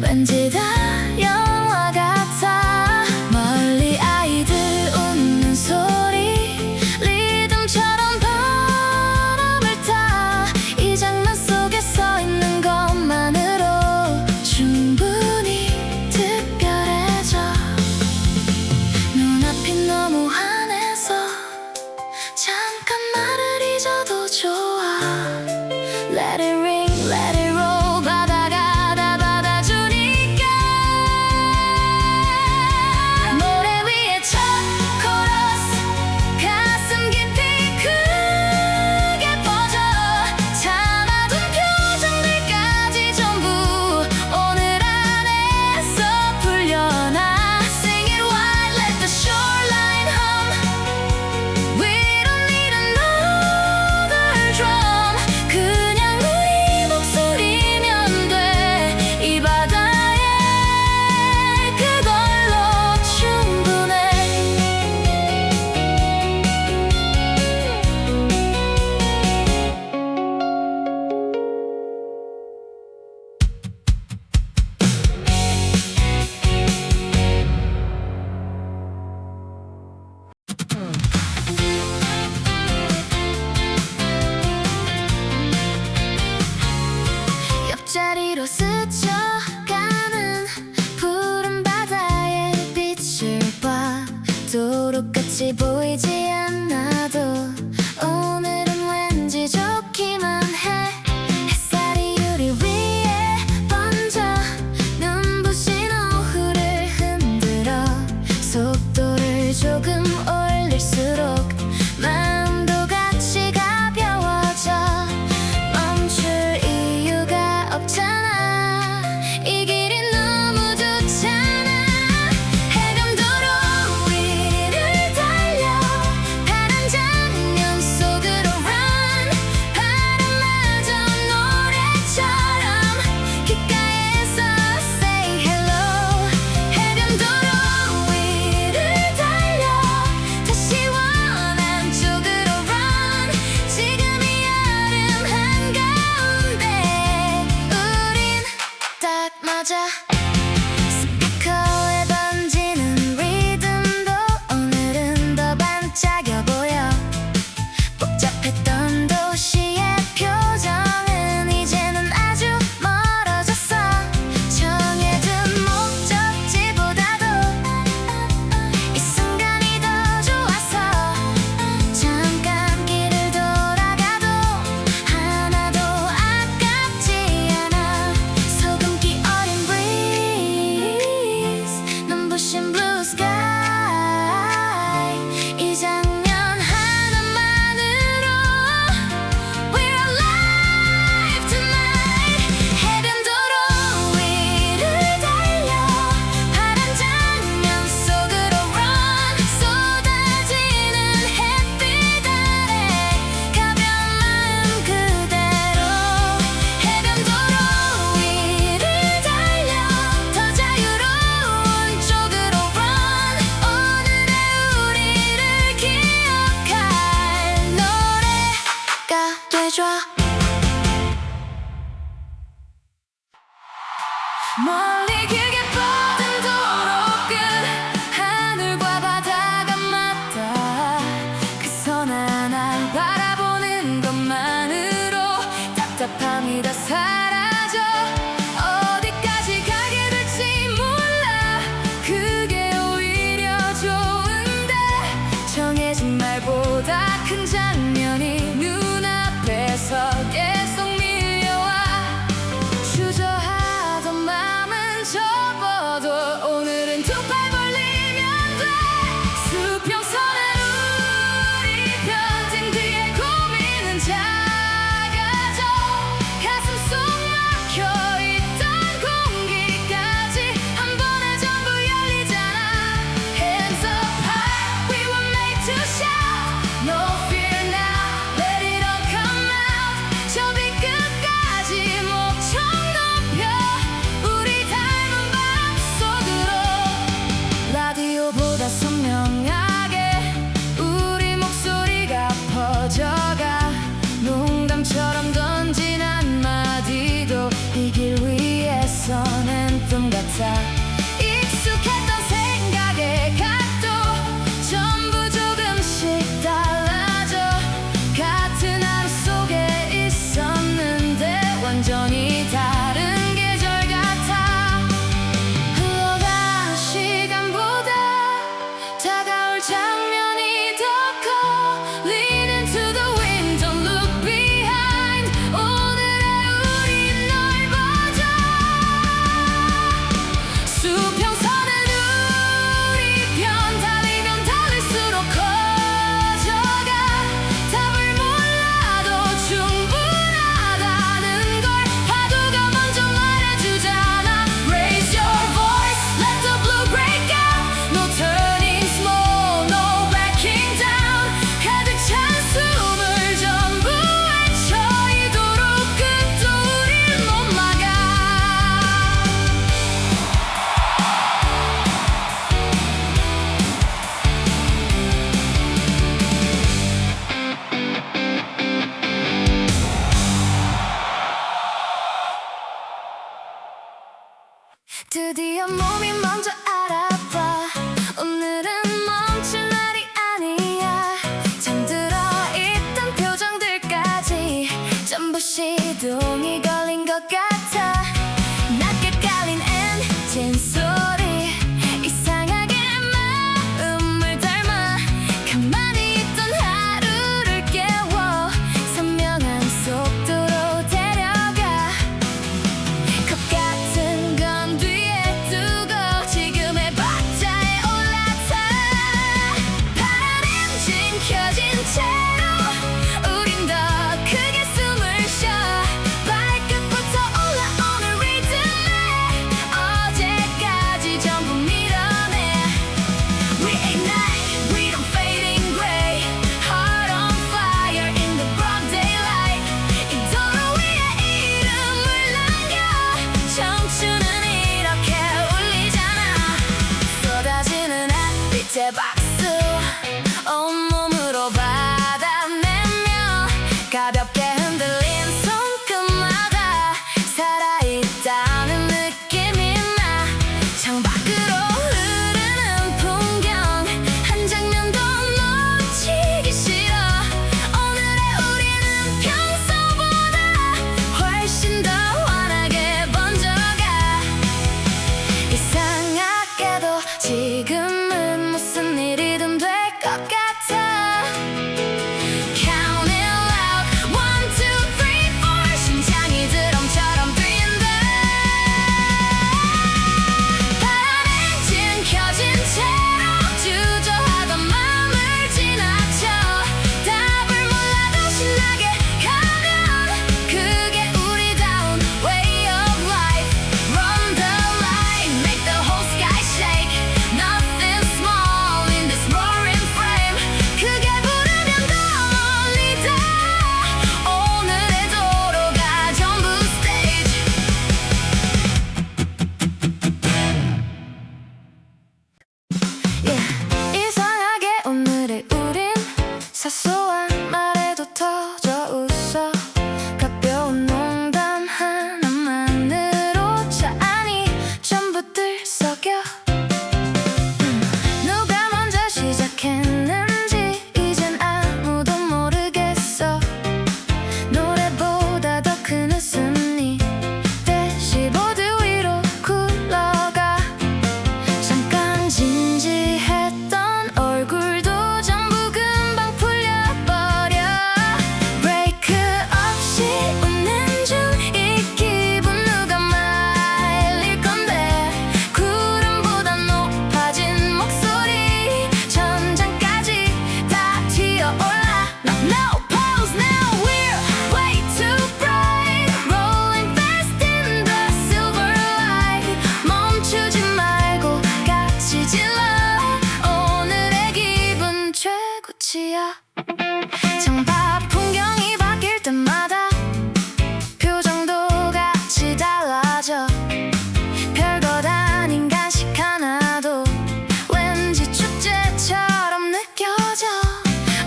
왠지 다 영화 같아. 멀리 아이들 웃는 소리 리듬처럼 바람을 타. 이 장면 속에 서 있는 것만으로 충분히 특별해져. 눈앞이 너무 환해서 잠깐 말을 잊어도 좋아. Let it ring, let it roll. 바다가 다 받아주니까. 노래 위에 첫 코러스 가슴 깊이 크게 퍼져. 참아둔 표정들까지 전부 오늘 안에서 풀려나. Sing it wide, let the shoreline hum. We don't need another drum. 그냥 우리 목소리면 돼. 이 바다에 그걸로 충분해. 옆자리로 스쳐가는 푸른 바다의 빛을 봐. 도로끝이 보이지 않아도 오늘은 왠지 좋기만 해. 햇살이 유리 위에 번져 눈부신 오후를 흔들어. 속도를 조금 올릴수록 마음도 같이 가벼워져. 멈출 이유가 없잖아. 이 길이 너무 좋잖아. 해변도로 위를 달려 파란 장면 속으로 run. 바람마저 노래처럼 귓가에서 say hello. 해변도로 위를 달려 다시 원한 쪽으로 run. 지금이 여름 한가운데 우린 딱 맞아. 스피커에 던지는 리듬도 오늘은 더 반짝여 보여. 복잡했던 도시의 표정은 이제는 아주 멀어졌어. 정해둔 목적지보다도 이 순간이 더 좋아서. 잠깐 길을 돌아가도 하나도 아깝지 않아. 소금기 어린 breeze 눈부신 blue sky. 이 장면 하나만으로 We're alive tonight. 해변도로 위를 달려 파란 장면 속으로 run. 쏟아지는 햇빛 아래 가벼운 마음 그대로. 해변도로 위를 달려 더 자유로운 쪽으로 run. 오늘의 우리를 기억할 노래가 되줘. 멀리 길게 뻗은 도로 끝 하늘과 바다가 맞닿아. 그 선 하나 바라보는 것만으로 답답함이 다 사라져. 어디까지 가게 될지 몰라. 그게 오히려 좋은데. 정해진 말보다 큰 장면이 눈앞에서 계속 밀려와. 주저하던 마음은 저 드디어 몸이 먼저 알아봐. 오늘은 멈출 날이 아니야. 잠들어 있던 표정들까지 전부 시동이 걸린 것 같아. 낮게 깔린 엔진 소리 이상하게 마음을 닮아. 가만히 있던 하루를 깨워 선명한 속도로 데려가. 겁 같은 건 뒤에 두고 지금의 박자에 올라타. 파란 엔진 켜진 채로 우린 더 크게 숨을 쉬어. 발끝부터 올라오는 리듬에 어제까지 전부 밀어내. We ignite, we don't fade in gray. Heart on fire in the broad daylight. 이 도로 위에 이름을 남겨. 청춘은 이렇게 울리잖아. 쏟아지는 햇빛의 박수 온몸으로 받아내며 가볍게 흔들린 손끝마다 살아있다는 느낌이 나. 창밖으로 흐르는 풍경 한 장면도 놓치기 싫어. 오늘의 우리는 평소보다 훨씬 더 환하게 번져가. 이상하게도 지금은 무슨 일이든 될 것 같아. Count it loud, 1, 2, 3, 4. 심장이 드럼처럼 뛰는데. 파란 엔진 켜진 채로 주저하던 마음을 지나쳐. 답을 몰라도 신나게 가면 그게 우리다운 way of life. Run the line, make the whole sky shake. Nothing small in this roaring frame. 크게 부르면 더 멀리 다. 오늘의 도로가 전부 stage. 이상하게 오늘의 우린 사소한 말에도 터져 웃어. 가벼운 농담 하나만으로 차 안이 전부 들썩여. 누가 먼저 시작했는지 이젠 아무도 모르겠어. 노래보다 더 큰 웃음이 대시보드 위로 굴러가. 잠깐 진지했던 얼굴도 전부 금방 풀려버려. 브레이크 없이 웃는 중 이 기분 누가 말릴 건데. 구름보다 높아진 목소리 천장까지 다 튀어올라. No pause now, we're way too bright. Rolling fast in the silver light. 멈추지 말고 같이 질러. 오늘의 기분 최고치야. 창밖 풍경이 바뀔 때마다 표정도 같이 달라져. 별것 아닌 간식 하나도 왠지 축제처럼 느껴져.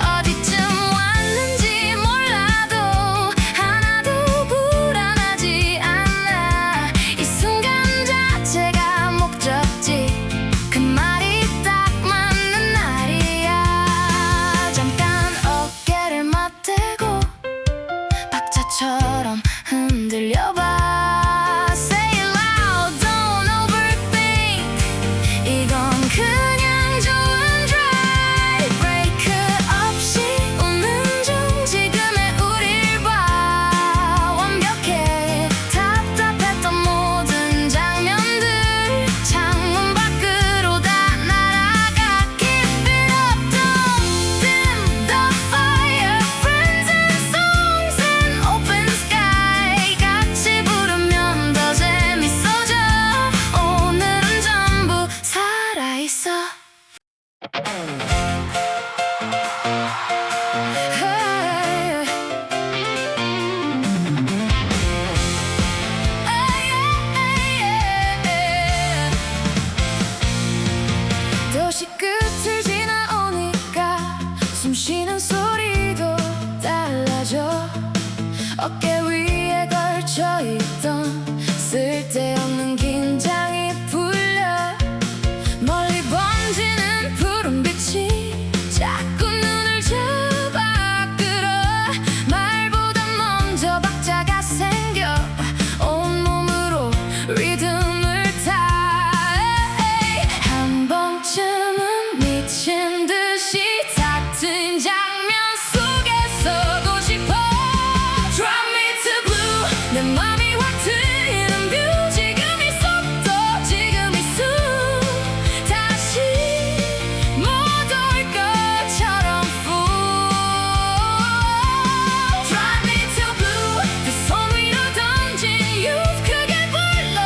어디쯤 왔는지 몰라도 하나도 불안하지 않아. 이 순간 자체가 목적지. 그 말이 딱 맞는 날이야. 잠깐 어깨를 맞대고 박자처럼 흔들려봐. Say it loud. 리듬을 타 한 번쯤은 미친 듯이 같은 장면 속에서도 싶어 Drive me to blue 내 맘이 확 트이는 뷰 지금 이 속도 지금 이 숨 다시 모두일 것처럼 fool Drive me to blue 그 손 위로 던진 youth 크게 불러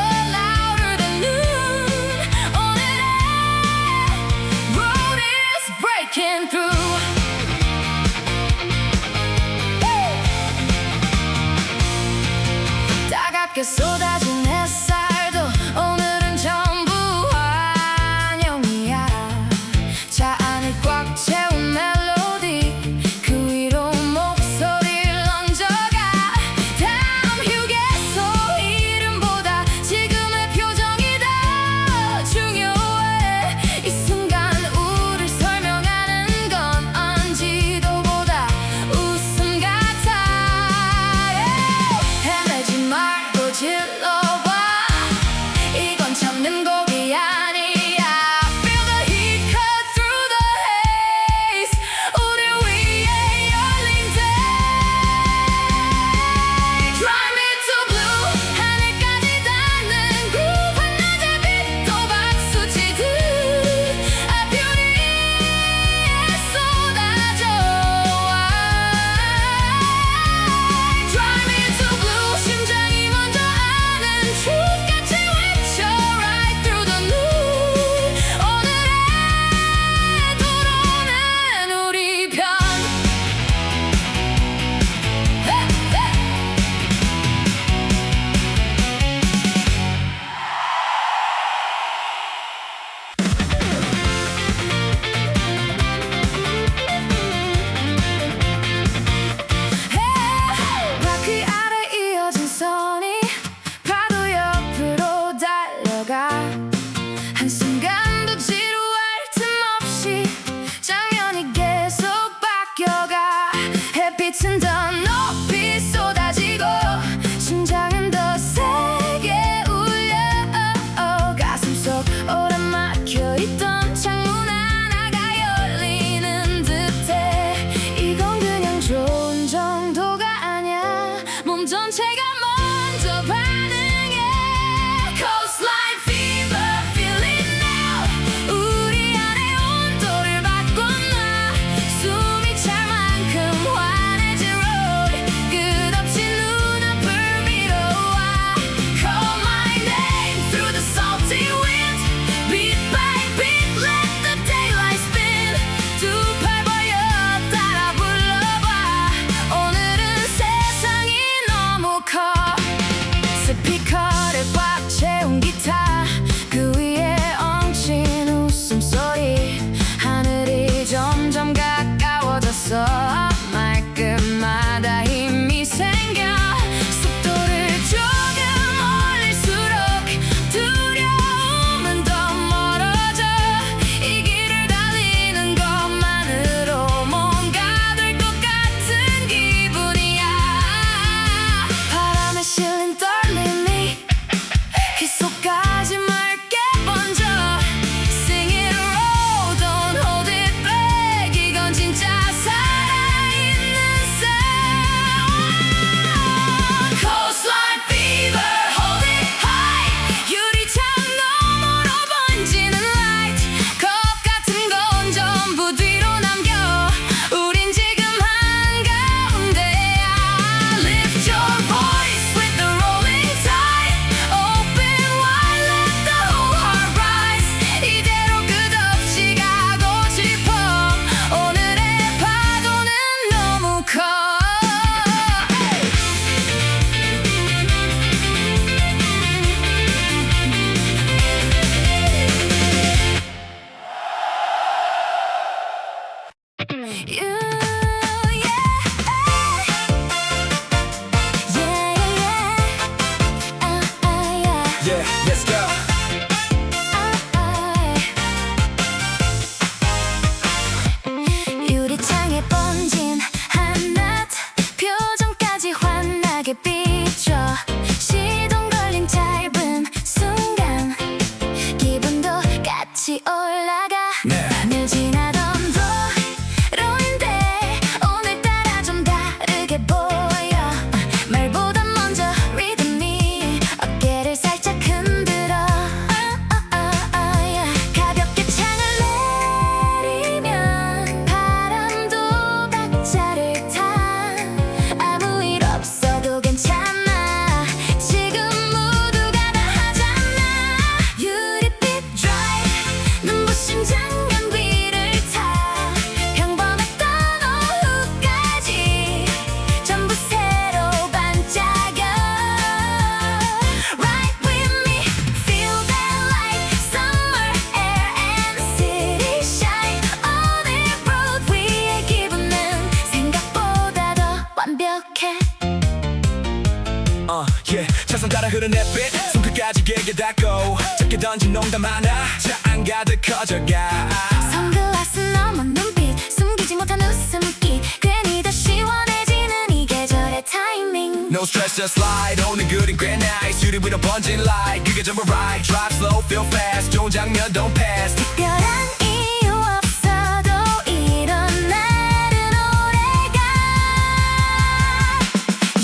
차선 따라 흐른 햇빛 손끝까지 길게 닿고 작게 던진 농담 하나 차 안 가득 커져가 선글라스 넘은 눈빛 숨기지 못한 웃음기 괜히 더 시원해지는 이 계절의 타이밍 No stress just slide 오늘 그린 꽤 nice 유리 위로 번진 light 그게 전부 right drive slow feel fast 좋은 장면 don't pass 특별한 이유 없어도 이런 날은 오래가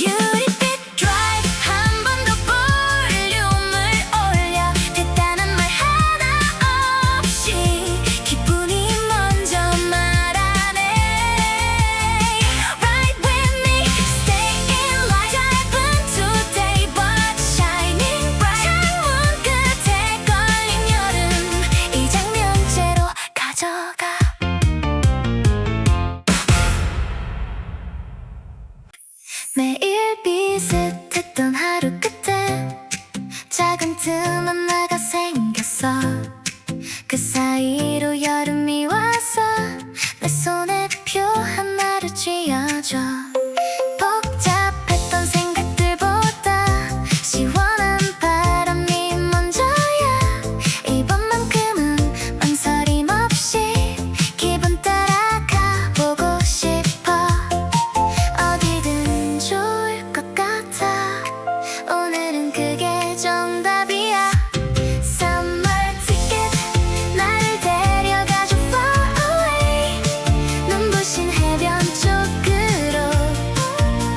유리빛 drive 한 번 더 볼륨을 올려 대단한 말 하나 없이 기분이 먼저 말하네 Ride with me stay in light 짧은 today but shining bright 창문 끝에 걸린 여름 이 장면째로 가져가 매일 비슷했던 하루 끝에 작은 틈 하나가 생겼어 그 사이로 여름이 와서 내 손에 표 하나를 쥐어줘 복잡했던 생각들보다 시원한 바람이 먼저야 이번만큼은 망설임 없이 기분 따라가 보고 싶어 어디든 좋을 것 같아 오늘은 그게 정답이야 Summer ticket 나를 데려가줘 far away 눈부신 해변 쪽으로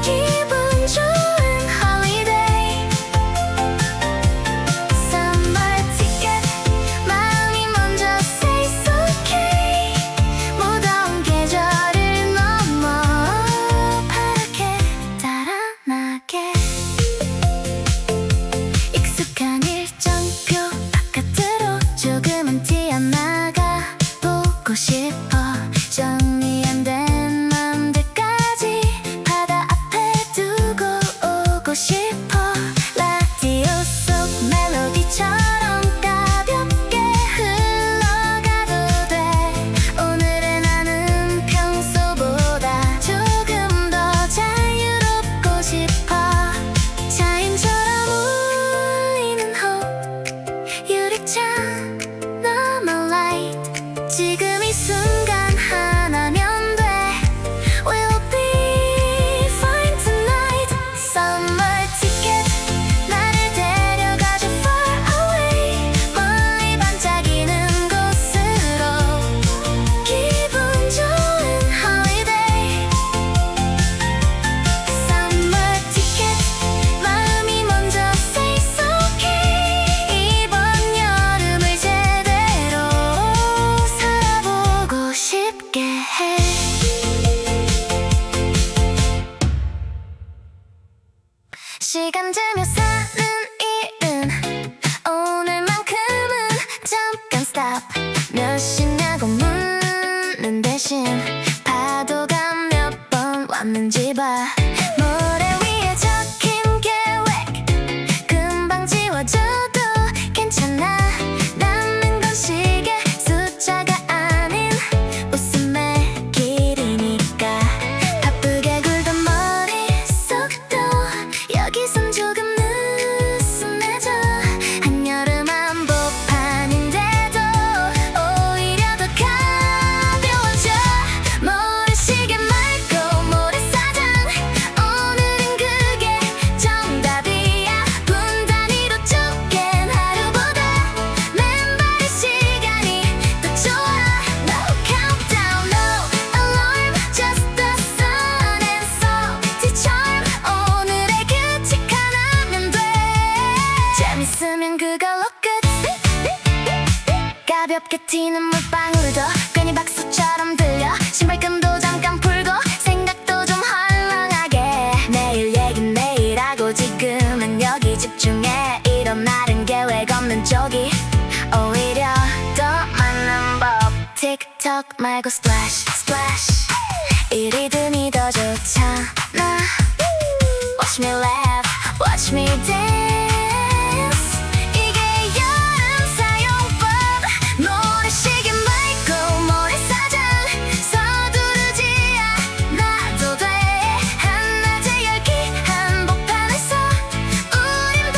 기분 좋은 holiday Summer ticket 마음이 먼저 say it's okay 무더운 계절을 넘어 파랗게 달아나게 익숙한 일정표 바깥으로 조금은 튀어나가 보고 싶어 정리 안 된 맘들까지 바다 앞에 두고 오고 싶어 라디오 속 멜로디처럼 가볍게 흘러가도 돼 오늘의 나는 평소보다 조금 더 자유롭고 싶어 자연처럼 울리는 호흡 유리창 너무 light 지금 이 순간 하나면 돼 We'll be fine tonight Summer ticket 나를 데려가줘 far away 멀리 반짝이는 곳으로 기분 좋은 holiday Summer ticket 마음이 먼저 say it's okay 이번 여름을 제대로 살아보고 싶게 해 시간 재며 사는 일은 오늘만큼은 잠깐 stop 몇 시냐고 묻는 대신 파도가 몇 번 왔는지 봐 모래 위에 적힌 계획 금방 지워져도 괜찮아 남는 건 시계 숫자가 아닌 웃음의 길이니까 바쁘게 굴던 머릿속도 여기선 조금 느슨해져 한여름 한복판인데도 오히려 더 가벼워져 모래시계 말고 모래사장 오늘은 그게 정답이야 분 단위로 쪼갠 하루보다 맨발의 시간이 더 좋아 No countdown, no alarm Just the sun and salty charm 오늘의 규칙 하나면 돼 재밌으면 그걸로 끝 가볍게 튀는 물방울도 괜히 박수처럼 들려 신발끈도 잠깐 풀고 생각도 좀 헐렁하게 내일 얘긴 내일 하고 지금은 여기 집중해 이런 날은 계획 없는 쪽이 오히려 더 많은 법 틱톡 말고 splash splash 이 리듬이 더 좋잖아 Watch me laugh, watch me dance 이게 여름 사용법 모래시계 말고 모래사장 서두르지 않아도 돼 한낮의 열기 한복판에서 우린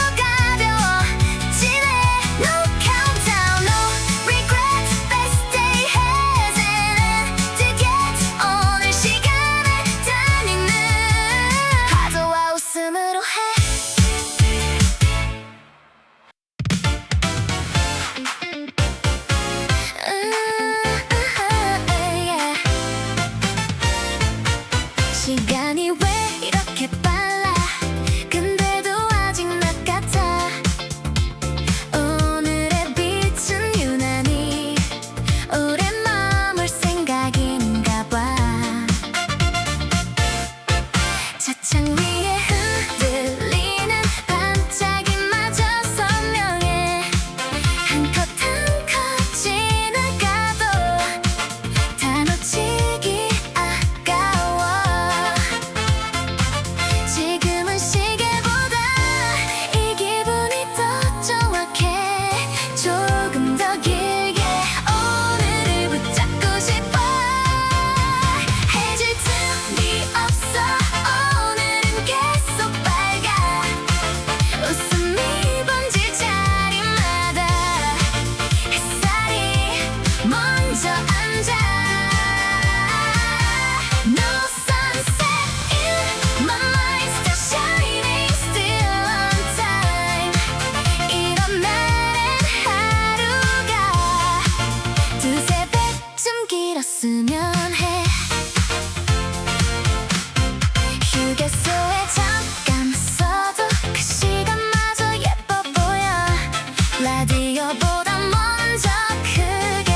라디오보다 먼저 크게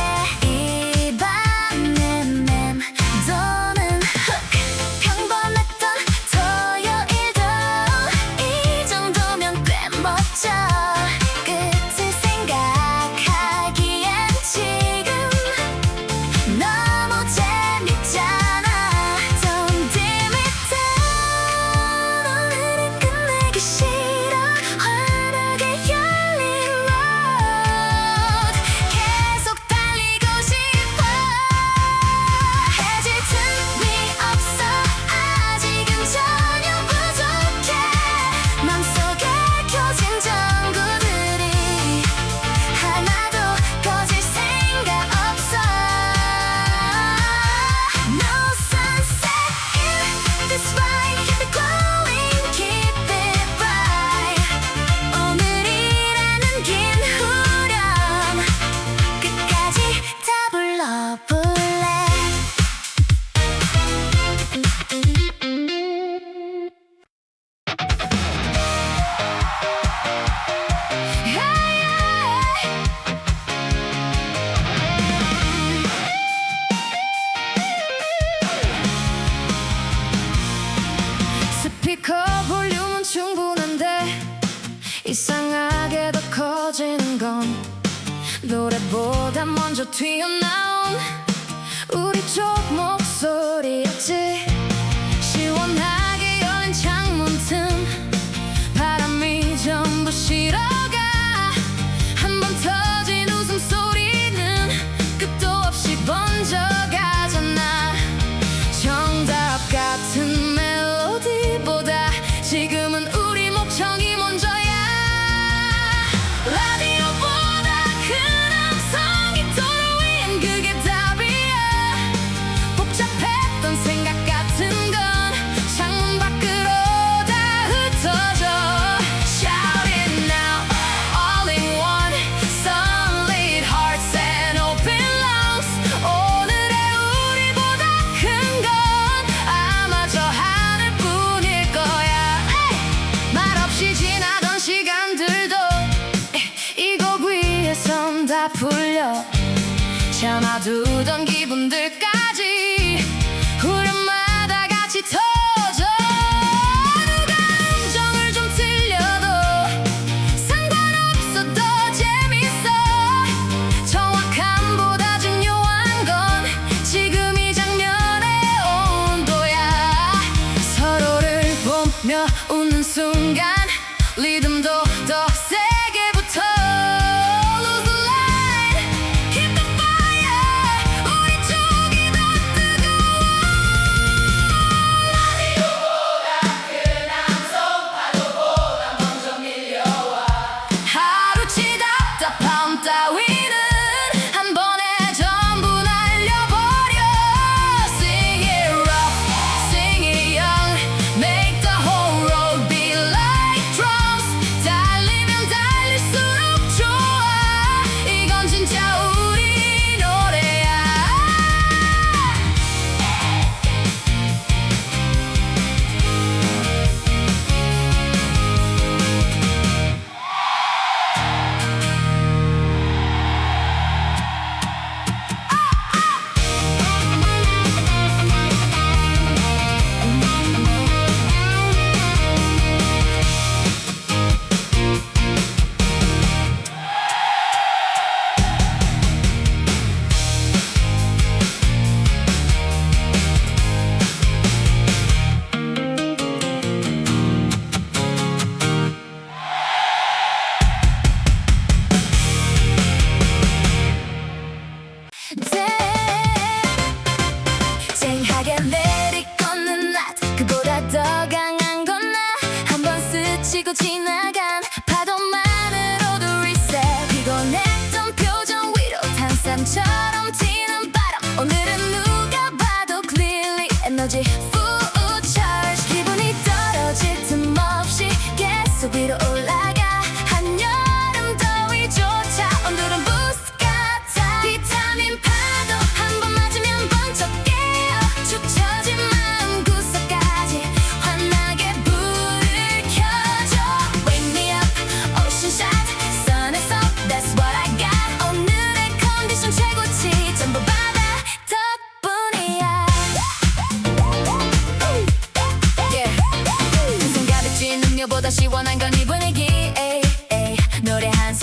이 밤의 맴도는 훅 평범했던 토요일도 이 정도면 꽤 멋져 끝을 생각하기엔 지금 너무 재밌잖아 Don't dim it down 오늘은 끝내기 싫어 환하게 열린 road 계속 달리고 싶어 해질 틈이 없어 아직은 전혀 부족해 맘속에 켜진 전구들이 하나도 꺼질 생각 없어 No sunset in this ride Keep it glowing, keep it bright 오늘이라는 긴 후렴 끝까지 다 불러볼래 스피커 볼륨은 충분한데 이상하게 더 커지는 건 노래보다 먼저 튀어나온 우리 쪽 목소리였지 시원하게 열린 창문 틈 바람이 전부 실어가 한 번 터진 웃음소리는 끝도 없이 번져가잖아 정답 같은 멜로디보다 지금은 우리 목청이 먼저야 라디오보다 큰 음성이 도로 위엔 그게 답이야 복잡했던 생각 같은 건 창문 밖으로 다 흩어져 Shout it now all in one sunlit hearts and open lungs 오늘의 우리보다 큰 건 아마 저 하늘뿐일 거야 말없이 지나던 시간들도 이 곡 위에선 다 풀려 참아두던 기분들까지 후렴마다 같이 터져 누가 음정을 좀 틀려도 상관없어 더 재밌어 정확함보다 중요한 건 지금 이 장면의 온도야 서로를 보며 웃는 순간 리듬도 더 세게 붙어 Lose the line, keep the fire 우리 쪽이 더 뜨거워 라디오보다 큰 함성 파도보다 먼저 밀려와 하루치 답답함 따위는 한 번에 전부 날려버려 Sing it rough, sing it young Make the whole road be like drums 달리면 달릴수록 좋아 이건 진짜 우리 노래야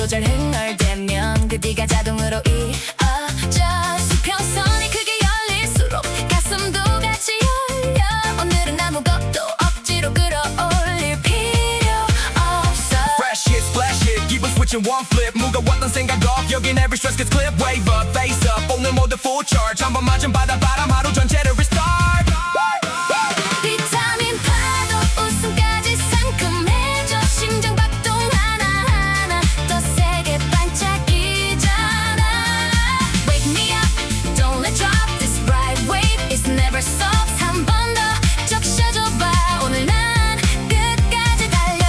조절 흥얼대면 그 뒤가 자동으로 이어져 수평선이 크게 열릴수록 가슴도 같이 열려 오늘은 아무것도 억지로 끌어올릴 필요 없어 Fresh hit, splash hit, 기분 switching one flip 무거웠던 생각 off 여긴 every stress gets clip wave up, face up 오늘 모두 full charge 한 번 맞은 바람 하루 전체를 restart 비타민 파도 웃음까지 상큼해져 심장 박동 하나하나 더 세게 반짝이잖아 Wake me up, don't let drop this bright wave It's never soft 한 번 더 적셔줘봐 오늘 난 끝까지 달려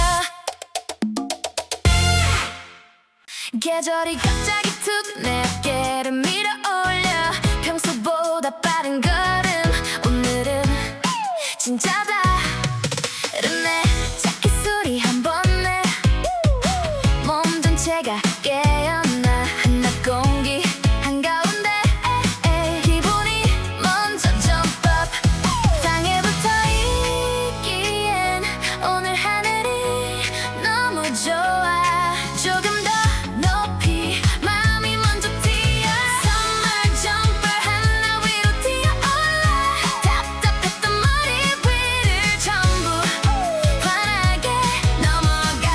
계절이 갑자기 툭 내 어깨를 밀어올려 평소보다 빠른 걸음 오늘은 진짜다 내 자켓 소리 한번 내 몸 전체가 깨어나 한낮 공기 한가운데 기분이 먼저 jump up 땅에 붙어있기엔 오늘 하늘이 너무 좋아 조금 더 높이 마음이 먼저 튀어 Summer jumper 하나 위로 튀어올라 답답했던 머리 위를 전부 환하게 넘어가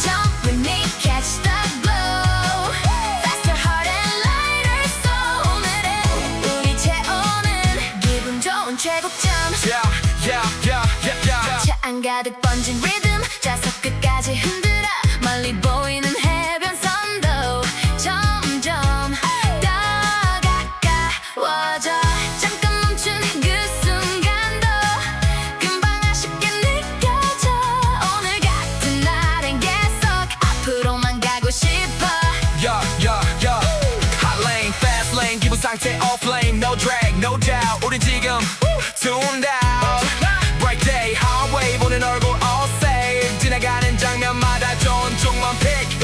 Jump with me, catch the glow Faster, harder, lighter So 오늘은 우리 채우는 기분 좋은 최고점 Yeah, yeah, yeah, yeah, yeah 차 안가득 번진 리듬 좌석 끝까지 흔들어 멀리 보이는 해변선도 점점 더 가까워져 잠깐 멈춘 그 순간도 금방 아쉽게 느껴져 오늘 같은 날엔 계속 앞으로만 가고 싶어 Yeah, yeah, yeah Hot lane, fast lane 기분 상태 off lane No drag, no doubt 우린 지금 tuned out Bright day, hot wave 오는 얼굴 all save 지나가는 장면마다 좋은 쪽만 pick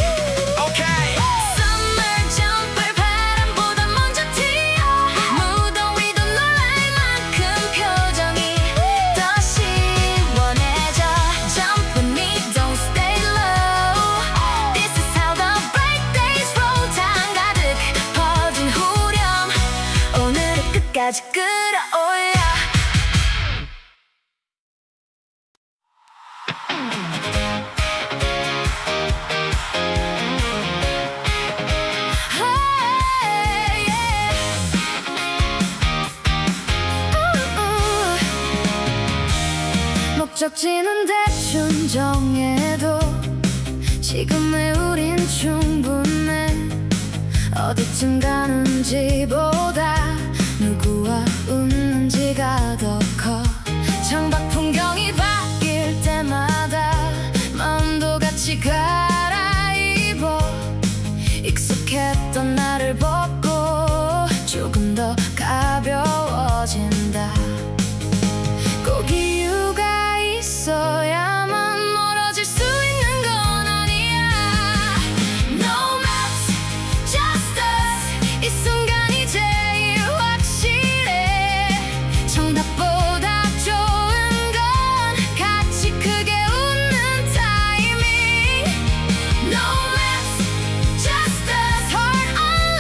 Okay Summer jumper 바람보다 먼저 튀어 무더위도 놀랄 만큼 표정이 더 시원해져 Jump with me, don't stay low This is how the bright days roll 탕 가득 퍼진 후렴 오늘을 끝까지 끌어올려 목적지는 대충 정해도 지금의 우린 충분해 어디쯤 가는지보다 누구와 웃는지가 더 커 창밖 풍경이 바뀔 때마다 마음도 같이 갈아입어 익숙했던 나를 벗고 조금 더 가벼워진다 꼭 이유가 있어야만 멀어질 수 있는 건 아니야 No maps, just us 이 순간이 제일 확실해 정답보다 좋은 건 같이 크게 웃는 타이밍 No maps, just us heart on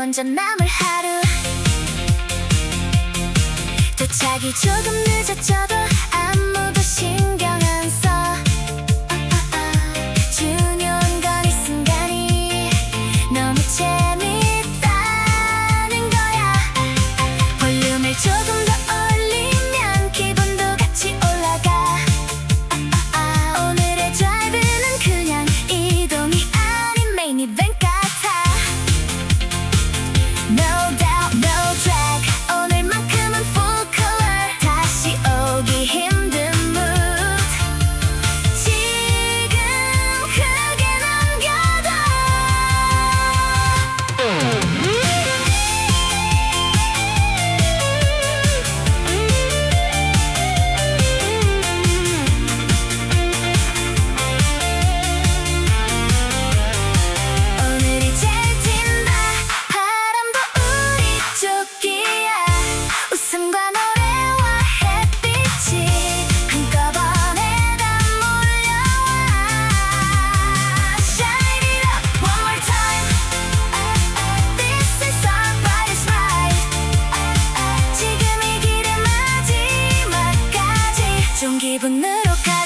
먼저 남을 하루 도착이 조금 늦어져도 아무도 신경 안 써. 중요한 건 이 순간이 너무 재밌다는 거야. 볼륨을 조금 더 올리면 기분도 같이 올라가. 오늘의 드라이브는 그냥 이동이 아닌 메인 이벤트 같아. No doubt, no drag. 오늘만큼은 full color. 다시 오기 힘든 mood. 지금 크게 남겨둬. 오늘이 제일 튄다. 바람도 우리 쪽이야. 웃음과 노래와 햇빛이 한꺼번에 다 몰려와. Shine it up one more time. This is our brightest ride. 지금 이 길의 마지막까지 좋은 기분으로 가.